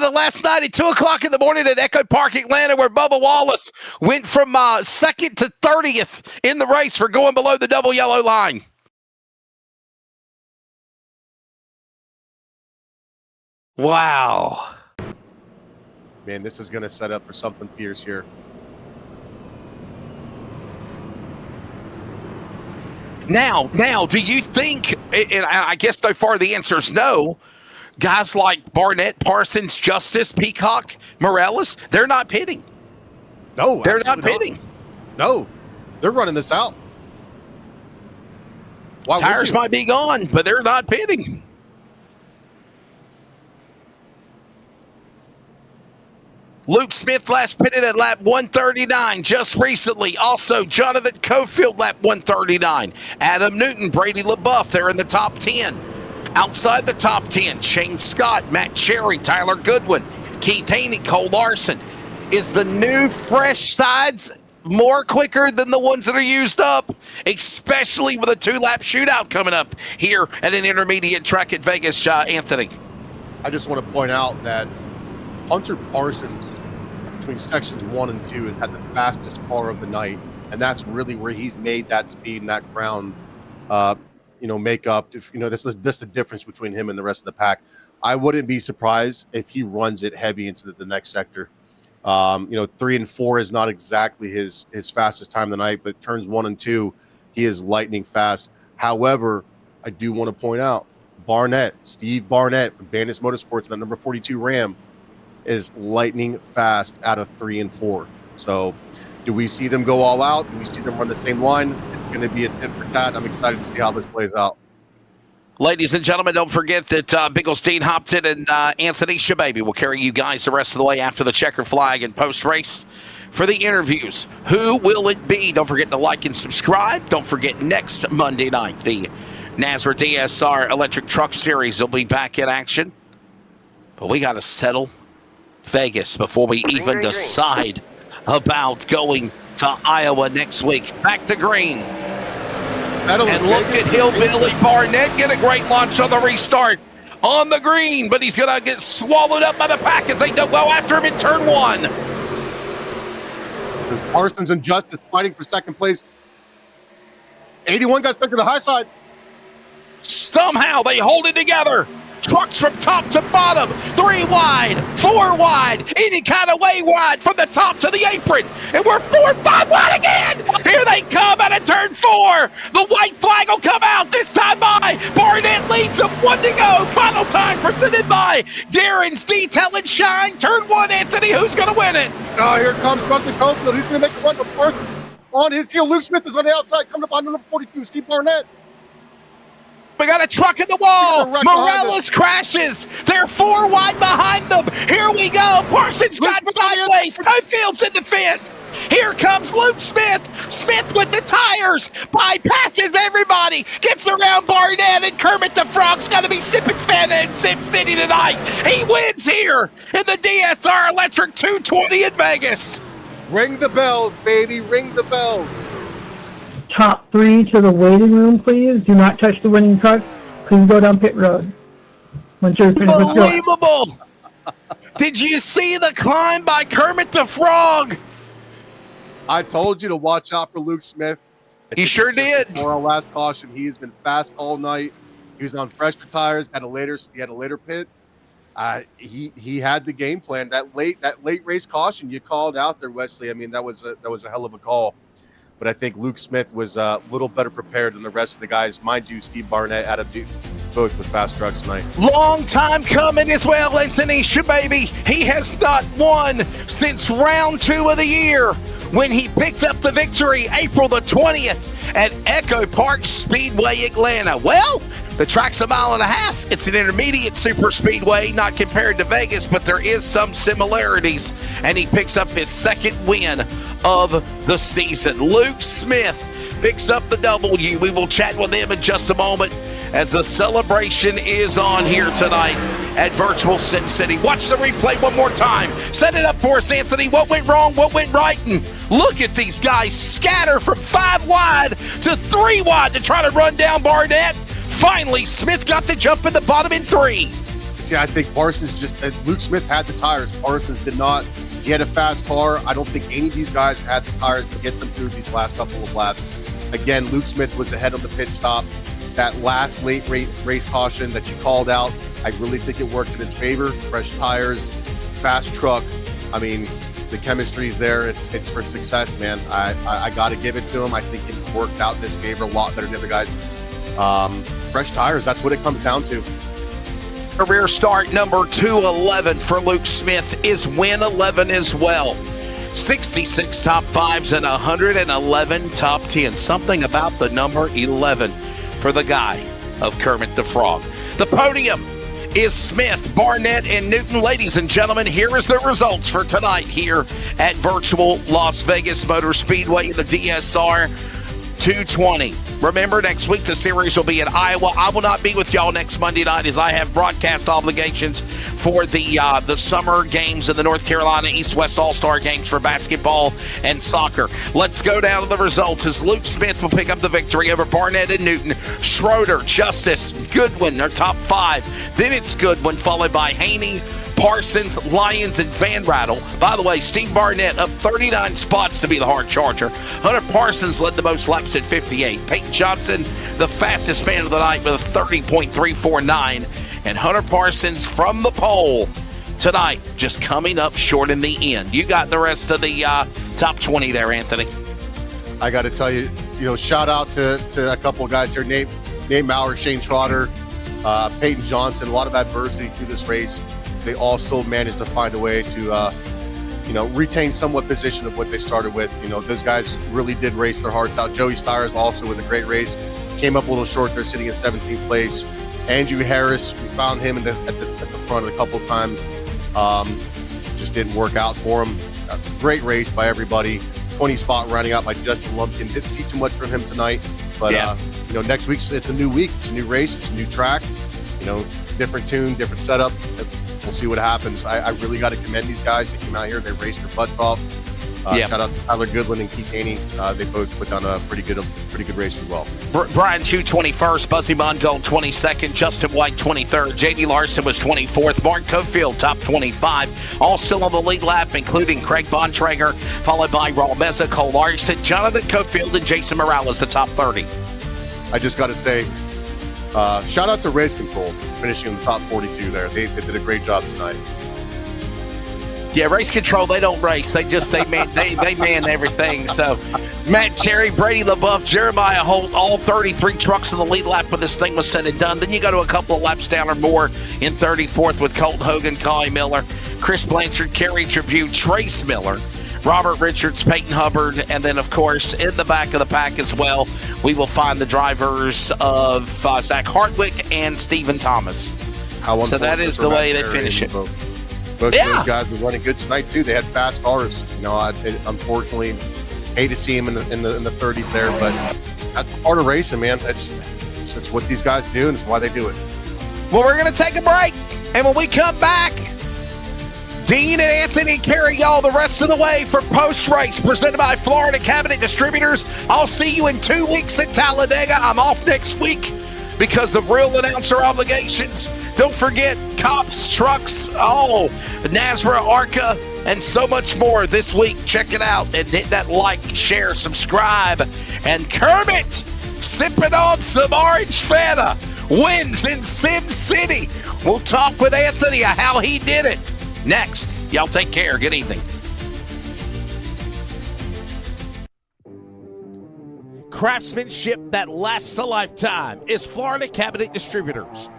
of last night at 2 o'clock in the morning at Echo Park, Atlanta, where Bubba Wallace went from second to 30th in the race for going below the double yellow line. Wow. Man, this is going to set up for something fierce here. Now, do you think, and I guess so far the answer is no, guys like Barnett, Parsons, Justice, Peacock, Morales, they're not pitting. No, they're not pitting. No, they're running this out. Why Tires might be gone, but they're not pitting. Luke Smith last pitted at lap 139 just recently. Also, Jonathan Cofield lap 139. Adam Newton, Brady LaBeouf, they're in the top 10. Outside the top 10, Shane Scott, Matt Cherry, Tyler Goodwin, Keith Haney, Cole Larson. Is the new fresh sides more quicker than the ones that are used up, especially with a 2-lap shootout coming up here at an intermediate track at Vegas, Anthony? I just want to point out that Hunter Parsons, between sections 1 and 2, has had the fastest car of the night, and that's really where he's made that speed and that ground make up. If this is the difference between him and the rest of the pack. I wouldn't be surprised if he runs it heavy into the next sector. 3 and 4 is not exactly his fastest time of the night, but turns 1 and 2, he is lightning fast. However, I do want to point out Steve Barnett from Bandits Motorsports, that number 42 Ram, is lightning fast out of 3 and 4. So do we see them go all out? Do we see them run the same line? It's going to be a tit for tat. I'm excited to see how this plays out. Ladies and gentlemen, don't forget that Bigglestein, Hopton, and Anthony Shababy will carry you guys the rest of the way after the checker flag and post-race for the interviews. Who will it be? Don't forget to like and subscribe. Don't forget next Monday night, the NASRA DSR Electric Truck Series will be back in action. But we got to settle Vegas before we even decide about going to Iowa next week. Back to green. And look at Hillbilly Barnett get a great launch on the restart on the green, but he's going to get swallowed up by the pack as they don't go after him in turn 1. Parsons and Justice fighting for second place. 81 got stuck to the high side. Somehow they hold it together. Trucks from top to bottom, 3 wide, 4 wide, any kind of way wide from the top to the apron. And we're 4, 5 wide again. Here they come out of turn 4. The white flag will come out this time by. Barnett leads them, 1 to go. Final time presented by Darren's Detail and Shine. Turn 1, Anthony, who's going to win it? Oh, here comes Jonathan Cofield. He's going to make a run for Parsons. On his heel, Luke Smith is on the outside, coming up on number 42, Steve Barnett. We got a truck in the wall. We got a wreck behind Morales crashes. They're 4 wide behind them. Here we go. Parsons got sideways. Cofield's in the fence. Here comes Luke Smith. Smith with the tires. Bypasses everybody. Gets around Barnett, and Kermit the Frog's got to be sipping Fanta in Sim City tonight. He wins here in the DSR Electric 220 in Vegas. Ring the bells, baby. Ring the bells. Top 3 to the waiting room, please. Do not touch the winning truck. Please go down pit road. Once you're finished, let's go. Unbelievable. Did you see the climb by Kermit the Frog? I told you to watch out for Luke Smith. He sure did. For our last caution, he has been fast all night. He was on fresher tires. He had a later pit. He had the game plan. That late race caution you called out there, Wesley. I mean, that was a hell of a call. But I think Luke Smith was a little better prepared than the rest of the guys. Mind you, Steve Barnett had to do both with fast trucks tonight. Long time coming as well, Anthony Shababy. He has not won since round 2 of the year when he picked up the victory April the 20th at Echo Park Speedway, Atlanta. Well, the track's a mile and a half. It's an intermediate super speedway, not compared to Vegas, but there is some similarities. And he picks up his second win of the season. Luke Smith picks up the W. We will chat with him in just a moment as the celebration is on here tonight at Virtual Sim City. Watch the replay one more time. Set it up for us, Anthony. What went wrong? What went right? And look at these guys scatter from 5 wide to 3 wide to try to run down Barnett. Finally, Smith got the jump in the bottom in 3. See, I think Luke Smith had the tires. Parsons did not. He had a fast car. I don't think any of these guys had the tires to get them through these last couple of laps. Again, Luke Smith was ahead of the pit stop. That last late race caution that you called out, I really think it worked in his favor. Fresh tires, fast truck. I mean, the chemistry's there. It's for success, man. I got to give it to him. I think it worked out in his favor a lot better than the other guys. Fresh tires, that's what it comes down to. Career start number 211 for Luke Smith is win 11 as well. 66 top 5s and 111 top 10s. Something about the number 11 for the guy of Kermit the Frog. The podium is Smith, Barnett, and Newton. Ladies and gentlemen, here is the results for tonight here at Virtual Las Vegas Motor Speedway, the DSR 220. Remember, next week the series will be in Iowa. I will not be with y'all next Monday night as I have broadcast obligations for the summer games in the North Carolina East-West All-Star games for basketball and soccer. Let's go down to the results as Luke Smith will pick up the victory over Barnett and Newton. Schroeder, Justice, Goodwin are top 5. Then it's Goodwin, followed by Haney, Parsons, Lyons, and Van Rattle. By the way, Steve Barnett up 39 spots to be the hard charger. Hunter Parsons led the most laps at 58. Peyton Johnson, the fastest man of the night with a 30.349. And Hunter Parsons from the pole tonight, just coming up short in the end. You got the rest of the top 20 there, Anthony. I got to tell you, shout out to a couple of guys here, Nate Maurer, Shane Trotter, Peyton Johnson, a lot of adversity through this race. They all still managed to find a way to, retain somewhat position of what they started with. Those guys really did race their hearts out. Joey Stires also with a great race. Came up a little short there, sitting in 17th place. Andrew Harris, we found him at the front a couple of times. Just didn't work out for him. A great race by everybody. 20 spot running out by Justin Lumpkin. Didn't see too much from him tonight. But, next week, it's a new week. It's a new race. It's a new track. Different tune, different setup. We'll see what happens. I really got to commend these guys. They came out here. They raced their butts off. Shout out to Tyler Goodwin and Keith Haney. They both put down a pretty good race as well. Brian Chu 21st, Buzzy Mongold 22nd, Justin White 23rd, J.D. Larson was 24th, Mark Cofield top 25, all still on the lead lap, including Craig Bontrager, followed by Raul Meza, Cole Larson, Jonathan Cofield, and Jason Morales, the top 30. I just got to say, shout out to Race Control, finishing in the top 42 there. They did a great job tonight. Yeah, Race Control, they don't race. They man everything. So Matt Cherry, Brady LaBeouf, Jeremiah Holt, all 33 trucks in the lead lap when this thing was said and done. Then you go to a couple of laps down or more in 34th with Colton Hogan, Collie Miller, Chris Blanchard, Kerry Tribune, Trace Miller, Robert Richards, Peyton Hubbard, and then, of course, in the back of the pack as well, we will find the drivers of Zach Hartwick and Stephen Thomas. So that is the way they finish it. Both those guys were running good tonight too. They had fast cars. I unfortunately hate to see them in the 30s there, but that's part of racing, man. That's what these guys do, and it's why they do it. Well, we're going to take a break, and when we come back, Dean and Anthony carry y'all the rest of the way for post-race, presented by Florida Cabinet Distributors. I'll see you in 2 weeks at Talladega. I'm off next week because of real announcer obligations. Don't forget cops, trucks, NASRA, ARCA, and so much more this week. Check it out and hit that like, share, subscribe. And Kermit, sipping on some orange Fanta, wins in Sim City. We'll talk with Anthony how he did it. Next, y'all take care. Good evening. Craftsmanship that lasts a lifetime is Florida Cabinet Distributors.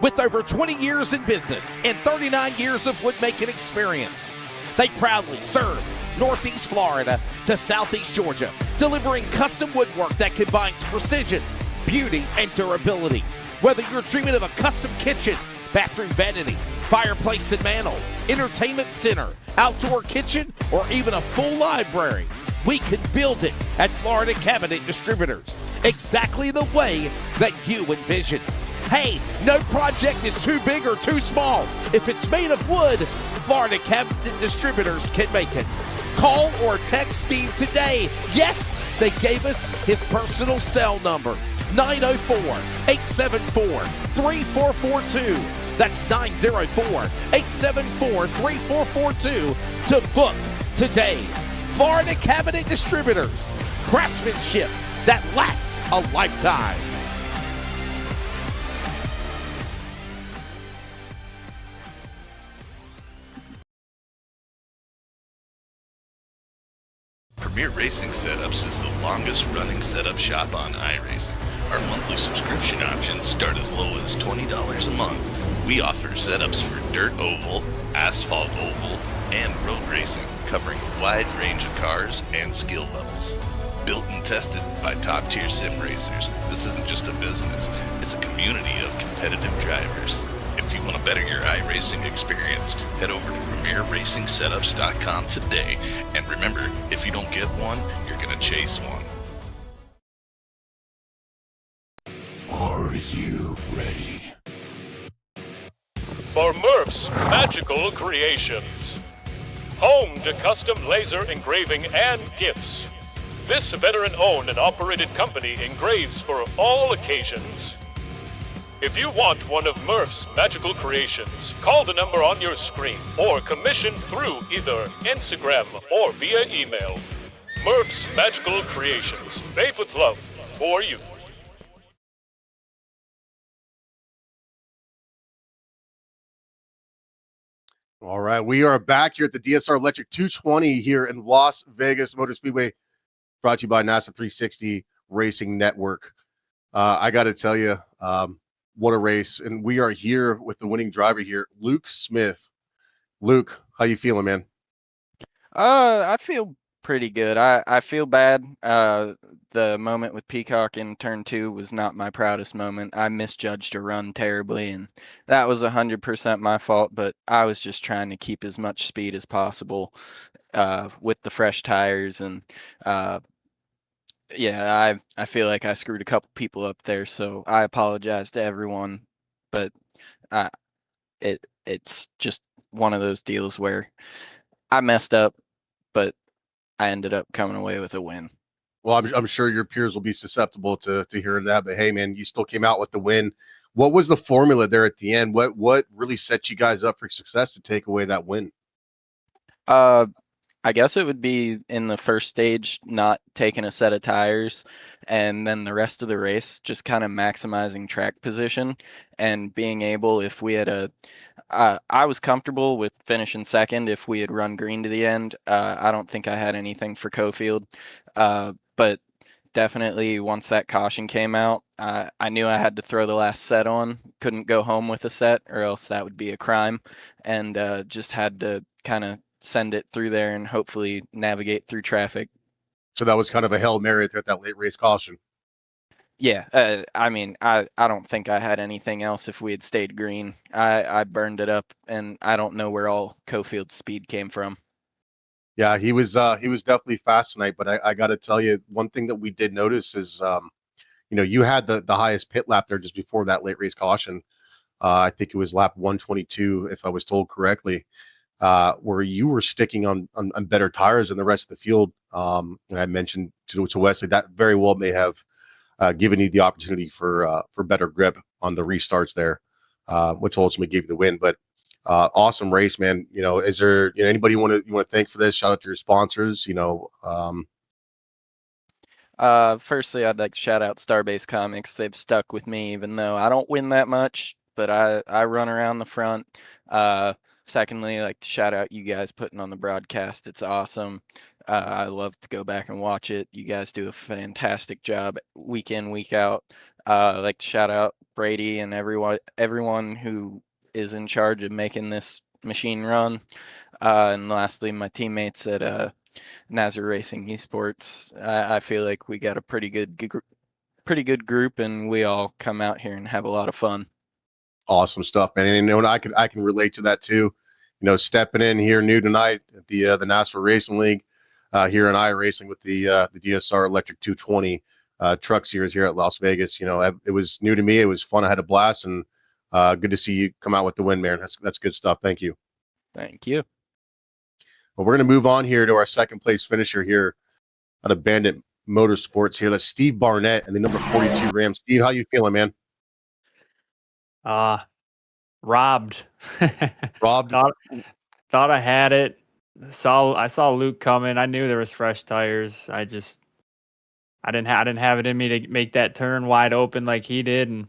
With over 20 years in business and 39 years of woodmaking experience, they proudly serve Northeast Florida to Southeast Georgia, delivering custom woodwork that combines precision, beauty, and durability. Whether you're dreaming of a custom kitchen, bathroom vanity, fireplace and mantle, entertainment center, outdoor kitchen, or even a full library, we can build it at Florida Cabinet Distributors, exactly the way that you envision. Hey, no project is too big or too small. If it's made of wood, Florida Cabinet Distributors can make it. Call or text Steve today. Yes, they gave us his personal cell number, 904-874-3442. That's 904-874-3442 to book today. Florida Cabinet Distributors, craftsmanship that lasts a lifetime. Premier Racing Setups is the longest running setup shop on iRacing. Our monthly subscription options start as low as $20 a month. We offer setups for dirt oval, asphalt oval, and road racing, covering a wide range of cars and skill levels. Built and tested by top-tier sim racers, this isn't just a business, it's a community of competitive drivers. If you want to better your iRacing experience, head over to PremierRacingSetups.com today. And remember, if you don't get one, you're going to chase one. Are you ready? For Murph's Magical Creations. Home to custom laser engraving and gifts. This veteran-owned and operated company engraves for all occasions. If you want one of Murph's Magical Creations, call the number on your screen or commission through either Instagram or via email. Murph's Magical Creations, made with love for you. All right, we are back here at the DSR Electric 220 here in Las Vegas Motor Speedway, brought to you by NASRA 360 Racing Network. I got to tell you, what a race. And we are here with the winning driver here, Luke Smith. Luke, how you feeling, man? I feel pretty good. I feel bad. The moment with Peacock in turn 2 was not my proudest moment. I misjudged a run terribly, and that was 100% my fault, but I was just trying to keep as much speed as possible with the fresh tires, and yeah, I feel like I screwed a couple people up there, so I apologize to everyone, but it's just one of those deals where I messed up, but I ended up coming away with a win. Well, I'm sure your peers will be susceptible to hearing that, but hey, man, you still came out with the win. What was the formula there at the end? What really set you guys up for success to take away that win? I guess it would be in the first stage, not taking a set of tires, and then the rest of the race, just kind of maximizing track position and being able, if we had I was comfortable with finishing second if we had run green to the end. I don't think I had anything for Cofield, but definitely once that caution came out, I knew I had to throw the last set on. Couldn't go home with a set or else that would be a crime, and just had to kind of send it through there and hopefully navigate through traffic. So that was kind of a Hail Mary at that late race caution. Yeah, I mean, I don't think I had anything else if we had stayed green. I burned it up, and I don't know where all Cofield's speed came from. Yeah, he was definitely fast tonight. But I got to tell you, one thing that we did notice is, you had the highest pit lap there just before that late race caution. I think it was lap 122, if I was told correctly, where you were sticking on better tires than the rest of the field. And I mentioned to Wesley that very well may have given you the opportunity for better grip on the restarts there, which ultimately gave you the win. But awesome race, man. Is there anybody you want to thank for this? Shout out to your sponsors. Firstly, I'd like to shout out Starbase Comics. They've stuck with me, even though I don't win that much, but I run around the front. Secondly, I'd like to shout out you guys putting on the broadcast. It's awesome. I love to go back and watch it. You guys do a fantastic job week in, week out. I'd like to shout out Brady and everyone who is in charge of making this machine run. And lastly, my teammates at NASRA Racing Esports. I feel like we got a pretty good group, and we all come out here and have a lot of fun. Awesome stuff, man. And I can relate to that too. Stepping in here new tonight at the NASRA Racing League here in iRacing with the DSR Electric 220 truck series here at Las Vegas. It was new to me. It was fun. I had a blast, and good to see you come out with the win, man. That's good stuff. Thank you. Thank you. Well, we're going to move on here to our second place finisher here out of Bandit Motorsports here. That's Steve Barnett and the number 42 Ram. Steve, how you feeling, man? Robbed. Robbed? Thought I had it. I saw Luke coming. I knew there was fresh tires. I didn't have it in me to make that turn wide open like he did, and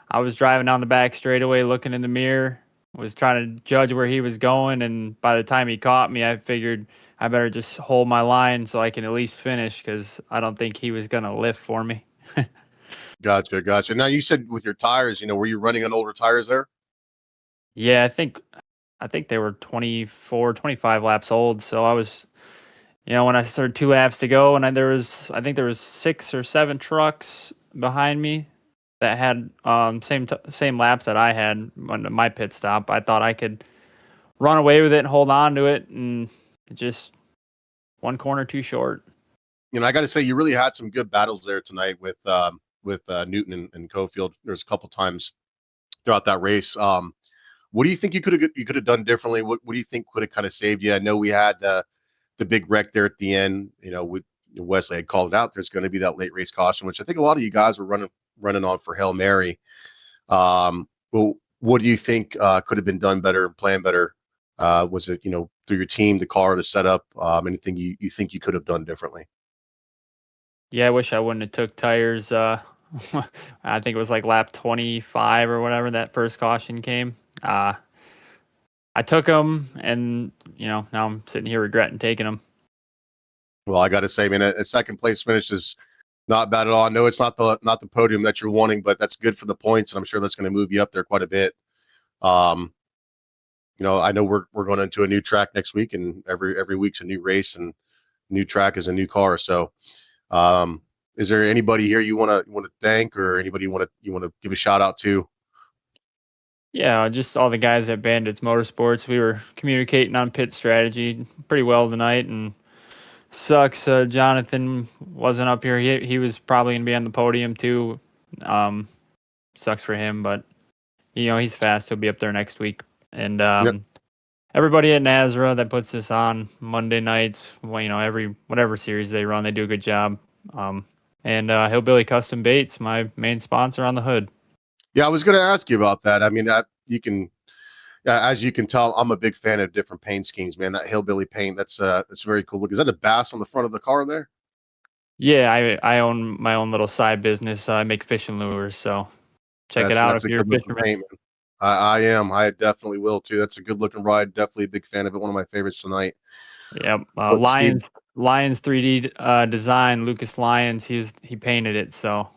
I was driving down the back straightaway looking in the mirror, was trying to judge where he was going, and by the time he caught me, I figured I better just hold my line so I can at least finish, because I don't think he was going to lift for me. Gotcha. Now, you said with your tires, were you running on older tires there? Yeah, I think they were 24, 25 laps old, so I was, when I started 2 laps to go, and I think there was 6 or 7 trucks behind me that had same laps that I had on my pit stop. I thought I could run away with it and hold on to it, and just one corner too short. I got to say, you really had some good battles there tonight with Newton and Cofield. There's a couple times throughout that race. What do you think you could have done differently? What do you think could have kind of saved you? I know we had the big wreck there at the end. With Wesley had called it out. There's going to be that late race caution, which I think a lot of you guys were running on for Hail Mary. Well, what do you think could have been done better and planned better? Was it through your team, the car, the setup? Anything you think you could have done differently? Yeah, I wish I wouldn't have took tires. I think it was like lap 25 or whatever that first caution came. I took them, and now I'm sitting here regretting taking them. Well, I got to say, man, a second place finish is not bad at all. I know it's not the podium that you're wanting, but that's good for the points, and I'm sure that's going to move you up there quite a bit. I know we're going into a new track next week, and every week's a new race, and new track is a new car. So, is there anybody here you want to thank, or anybody you want to give a shout out to? Yeah, just all the guys at Bandits Motorsports. We were communicating on pit strategy pretty well tonight, and sucks Jonathan wasn't up here. He was probably going to be on the podium too. Sucks for him, but he's fast. He'll be up there next week. And everybody at NASRA that puts this on Monday nights, whatever series they run, they do a good job. And Hillbilly Custom Baits, my main sponsor on the hood. Yeah, I was going to ask you about that. I mean, as you can tell, I'm a big fan of different paint schemes, man. That Hillbilly paint, that's very cool. Look, is that a bass on the front of the car there? Yeah, I own my own little side business. I make fishing lures, so check it out if you're a fisherman. Paint, I am. I definitely will too. That's a good looking ride. Definitely a big fan of it. One of my favorites tonight. Yep. Lions 3D design. Lucas Lyons. He painted it. So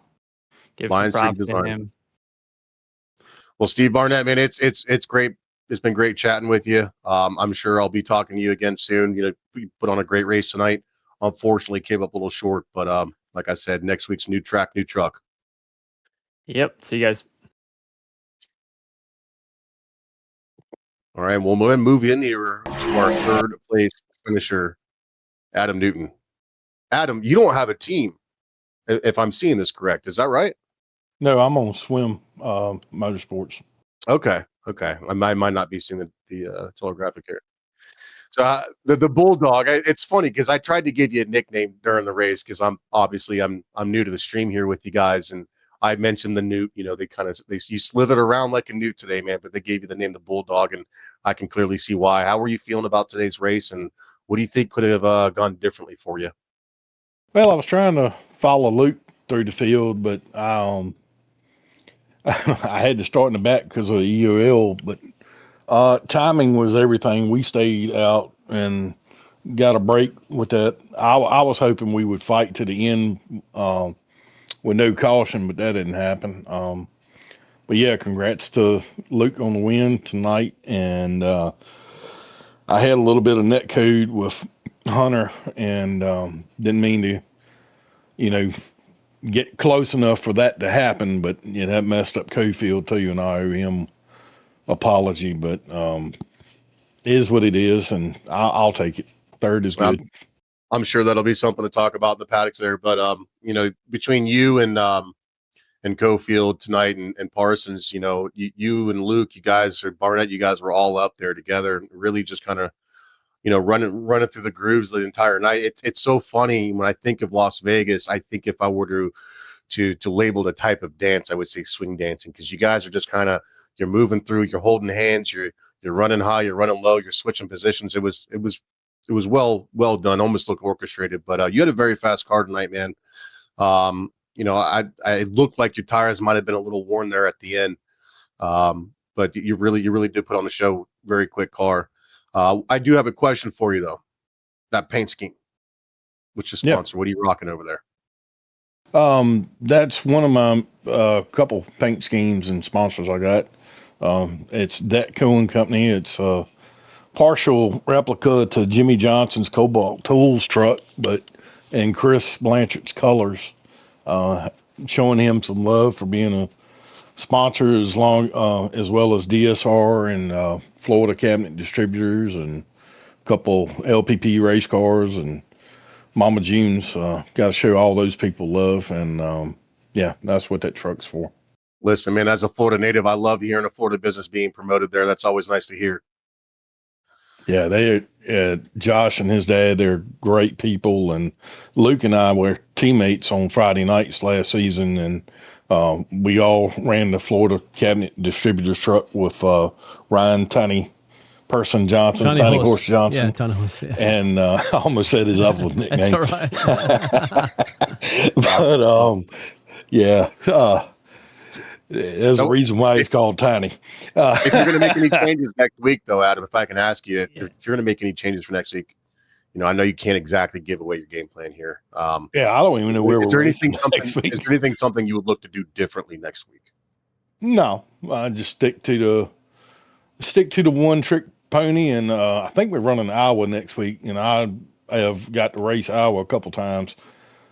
give some props to him. Well, Steve Barnett, man, it's great it's been great chatting with you. I'm sure I'll be talking to you again soon. We put on a great race tonight. Unfortunately, came up a little short, but like I said, next week's new track, new truck. Yep. See you guys. All right, we'll move in here to our third place finisher, Adam Newton. Adam, you don't have a team, if I'm seeing this correct. Is that right? No, I'm on Swim Motorsports. Okay. I might not be seeing the telegraphic here. So the Bulldog. It's funny because I tried to give you a nickname during the race because I'm new to the stream here with you guys, and I mentioned the Newt. You slithered around like a Newt today, man. But they gave you the name the Bulldog, and I can clearly see why. How were you feeling about today's race, and what do you think could have gone differently for you? Well, I was trying to follow Luke through the field, but I had to start in the back because of the EOL. But timing was everything. We stayed out and got a break with that. I was hoping we would fight to the end with no caution, but that didn't happen. But yeah, congrats to Luke on the win tonight. And I had a little bit of net code with Hunter and didn't mean to, get close enough for that to happen, but that messed up Cofield too, and I owe him apology, but it is what it is, and I'll take it. Third is good. I'm sure that'll be something to talk about in the paddocks there, but between you and Cofield tonight and Parsons, you and Luke, you guys, or Barnett, you guys were all up there together, really just kind of running through the grooves the entire night. It's so funny when I think of Las Vegas. I think if I were to label the type of dance, I would say swing dancing, because you guys are just kind of, you're moving through, you're holding hands, you're running high, you're running low, you're switching positions. It was well done, almost looked orchestrated. But you had a very fast car tonight, man. I looked like your tires might have been a little worn there at the end, but you really did put on the show. Very quick car. I do have a question for you though. That paint scheme, which is sponsor. What are you rocking over there? That's one of my couple paint schemes and sponsors I got. It's Detco and Company. It's a partial replica to Jimmy Johnson's Cobalt Tools truck, but in Chris Blanchard's colors, showing him some love for being a sponsor as well as DSR and Florida Cabinet Distributors and a couple LPP race cars and Mama June's. Got to show all those people love, and that's what that truck's for. Listen, man, as a Florida native, I love hearing a Florida business being promoted there. That's always nice to hear. Yeah, Josh and his dad, they're great people, and Luke and I were teammates on Friday nights last season, and we all ran the Florida Cabinet Distributors truck with Ryan Tiny Johnson, Tiny Horse Johnson. Yeah, Tiny Horse. Yeah. And I almost said his other nickname. That's all right. But there's a reason why he's called Tiny. If you're going to make any changes next week, though, Adam, if I can ask you, if you're going to make any changes for next week, I know you can't exactly give away your game plan here. I don't even know where is we're there anything next week. Is there anything something you would look to do differently next week? No, I just stick to the one trick pony, and I think we're running Iowa next week, and I have got to race Iowa a couple times.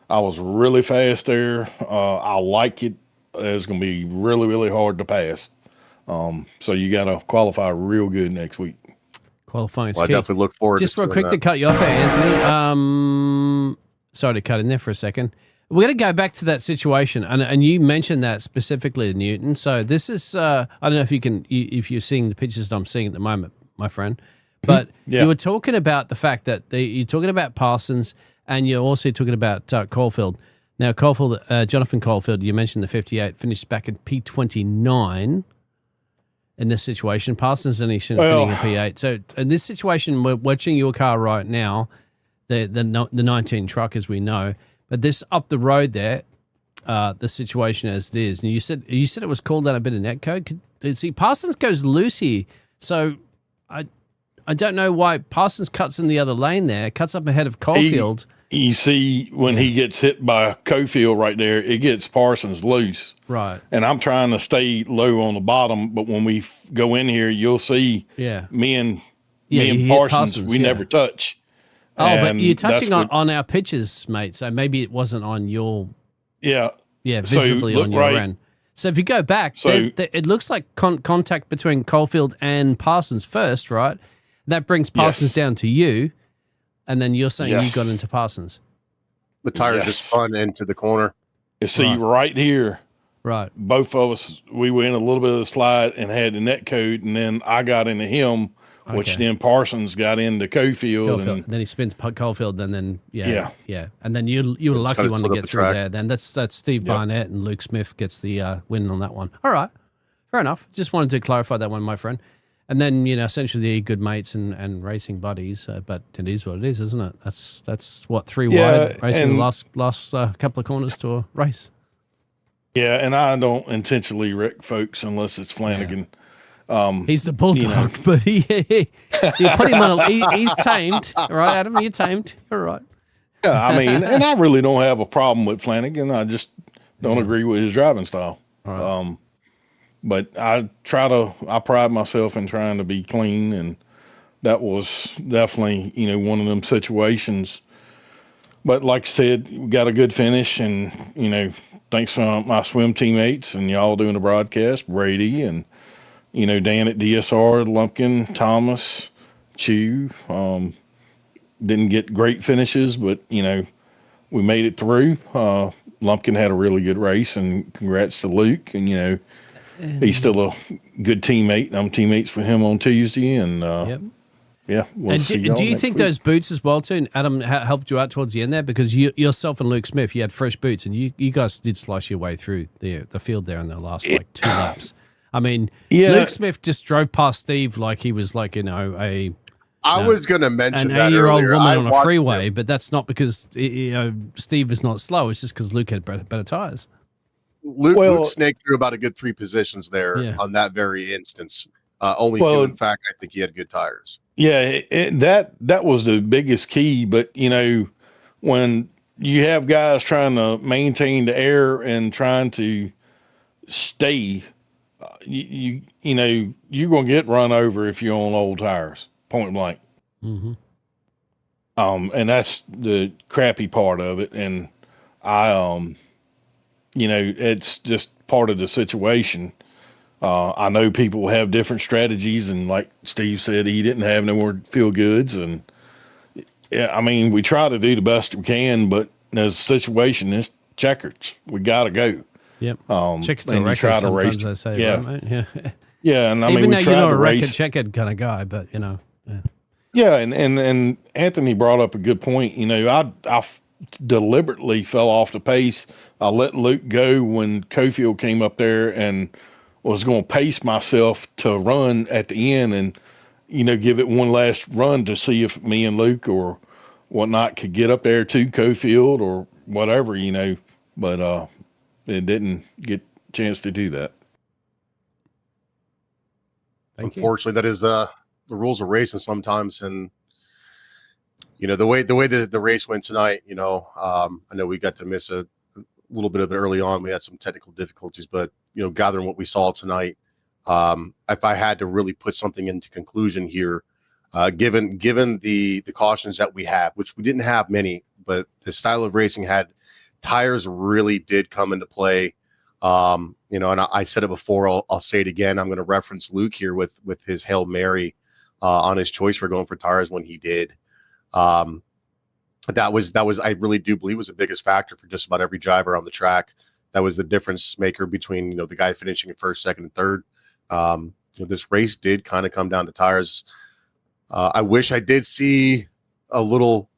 I was really fast there. I like it. It's going to be really, really hard to pass. So you got to qualify real good next week. Qualifying. Well, I definitely look forward just to real quick that. to cut you off there, Anthony. Sorry to cut in there for a second. We're going to go back to that situation, and you mentioned that specifically, Newton. So this is I don't know if you're seeing the pictures that I'm seeing at the moment, my friend, but you were talking about the fact that you're talking about Parsons, and you're also talking about Caulfield. Now, Jonathan Caulfield, you mentioned the 58, finished back at P29 in this situation. Parsons only finishing a P8. So in this situation, we're watching your car right now, the 19 truck, as we know, but this up the road there, the situation as it is. And you said it was called out a bit of netcode. See, Parsons goes loose here, so I don't know why Parsons cuts in the other lane there, cuts up ahead of Caulfield. you see when he gets hit by Cofield right there, it gets Parsons loose. Right. And I'm trying to stay low on the bottom, but when we go in here, you'll see me and Parsons, we never touch. Oh, but And you're touching that's on our pitches, mate. So maybe it wasn't on your Yeah. visibly So on your end. So if you go back, it looks like contact between Caulfield and Parsons first, right? That brings Parsons down to you, and then you're saying you got into Parsons. The tires just spun into the corner. You see right here. Right. Both of us, we were in a little bit of the slide and had the net code, and then I got into him, which then Parsons got into Cofield. And then he spins Caulfield, and then and then you were the lucky one to get through there. Then that's Steve Barnett and Luke Smith gets the win on that one. All right, fair enough. Just wanted to clarify that one, my friend. And then essentially they're good mates and racing buddies. But it is what it is, isn't it? That's what 3 wide racing the last couple of corners to a race. Yeah, and I don't intentionally wreck folks unless it's Flanagan. He's the bulldog, but you put him on he's tamed. All right, Adam, you're tamed. You're right. Yeah, I mean, and I really don't have a problem with Flanagan. I just don't agree with his driving style. Right. But I pride myself in trying to be clean, and that was definitely, one of them situations. But like I said, we got a good finish, and, thanks to my swim teammates and y'all doing the broadcast, Brady and, Dan at DSR, Lumpkin, Thomas, Chew. Didn't get great finishes, but, we made it through. Lumpkin had a really good race, and congrats to Luke. And, he's still a good teammate. I'm teammates with him on Tuesday, and we'll see y'all do you next think week. those boots as well, too, Adam, helped you out towards the end there? Because yourself and Luke Smith, you had fresh boots, and you guys did slice your way through the field there in the last 2 laps. I mean, Luke Smith just drove past Steve like he was like, I was going to mention an that 8-year-old earlier. woman on a freeway, but that's not because Steve is not slow. It's just because Luke had better tires. Luke snaked through about a good 3 positions there on that very instance. Only due in fact, I think he had good tires. Yeah, that was the biggest key. But when you have guys trying to maintain the air and trying to stay, you're gonna get run over if you're on old tires. Point blank. Mm-hmm. And that's the crappy part of it. And it's just part of the situation. I know people have different strategies, and like Steve said, he didn't have no more feel goods. And I mean, we try to do the best we can, but there's a situation, it's checkers. We got to go. Yep. Checkers and are try record to race. sometimes, I say. Yeah. Right, mate? Yeah. Yeah. And I Even mean, though we you're tried not to a record race. checkered kind of guy, but Yeah. And Anthony brought up a good point. I deliberately fell off the pace. I let Luke go when Cofield came up there and was going to pace myself to run at the end and, give it one last run to see if me and Luke or whatnot could get up there to Cofield or whatever, but it didn't get a chance to do that. Unfortunately, that is the rules of racing sometimes. And, the way the race went tonight, I know we got to miss a little bit of it early on. We had some technical difficulties, but, gathering what we saw tonight, if I had to really put something into conclusion here, given the cautions that we have, which we didn't have many, but the style of racing tires really did come into play. And I said it before, I'll say it again. I'm going to reference Luke here with his Hail Mary on his choice for going for tires when he did. That was I really do believe was the biggest factor for just about every driver on the track. That was the difference maker between the guy finishing in first, second, and third. This race did kind of come down to tires. I wish I did see a little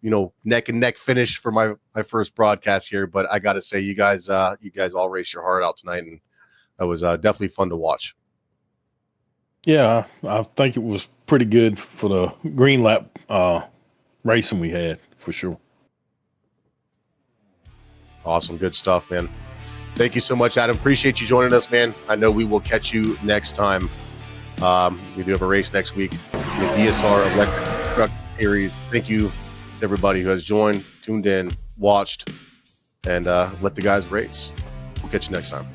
neck and neck finish for my first broadcast here, but I got to say you guys all raced your heart out tonight, and that was definitely fun to watch. Yeah, I think it was pretty good for the green lap racing we had for sure. Awesome, good stuff, man. Thank you so much, Adam. Appreciate you joining us, man. I know we will catch you next time. We do have a race next week, the DSR Electric Truck Series. Thank you to everybody who has joined, tuned in, watched, and let the guys race. We'll catch you next time.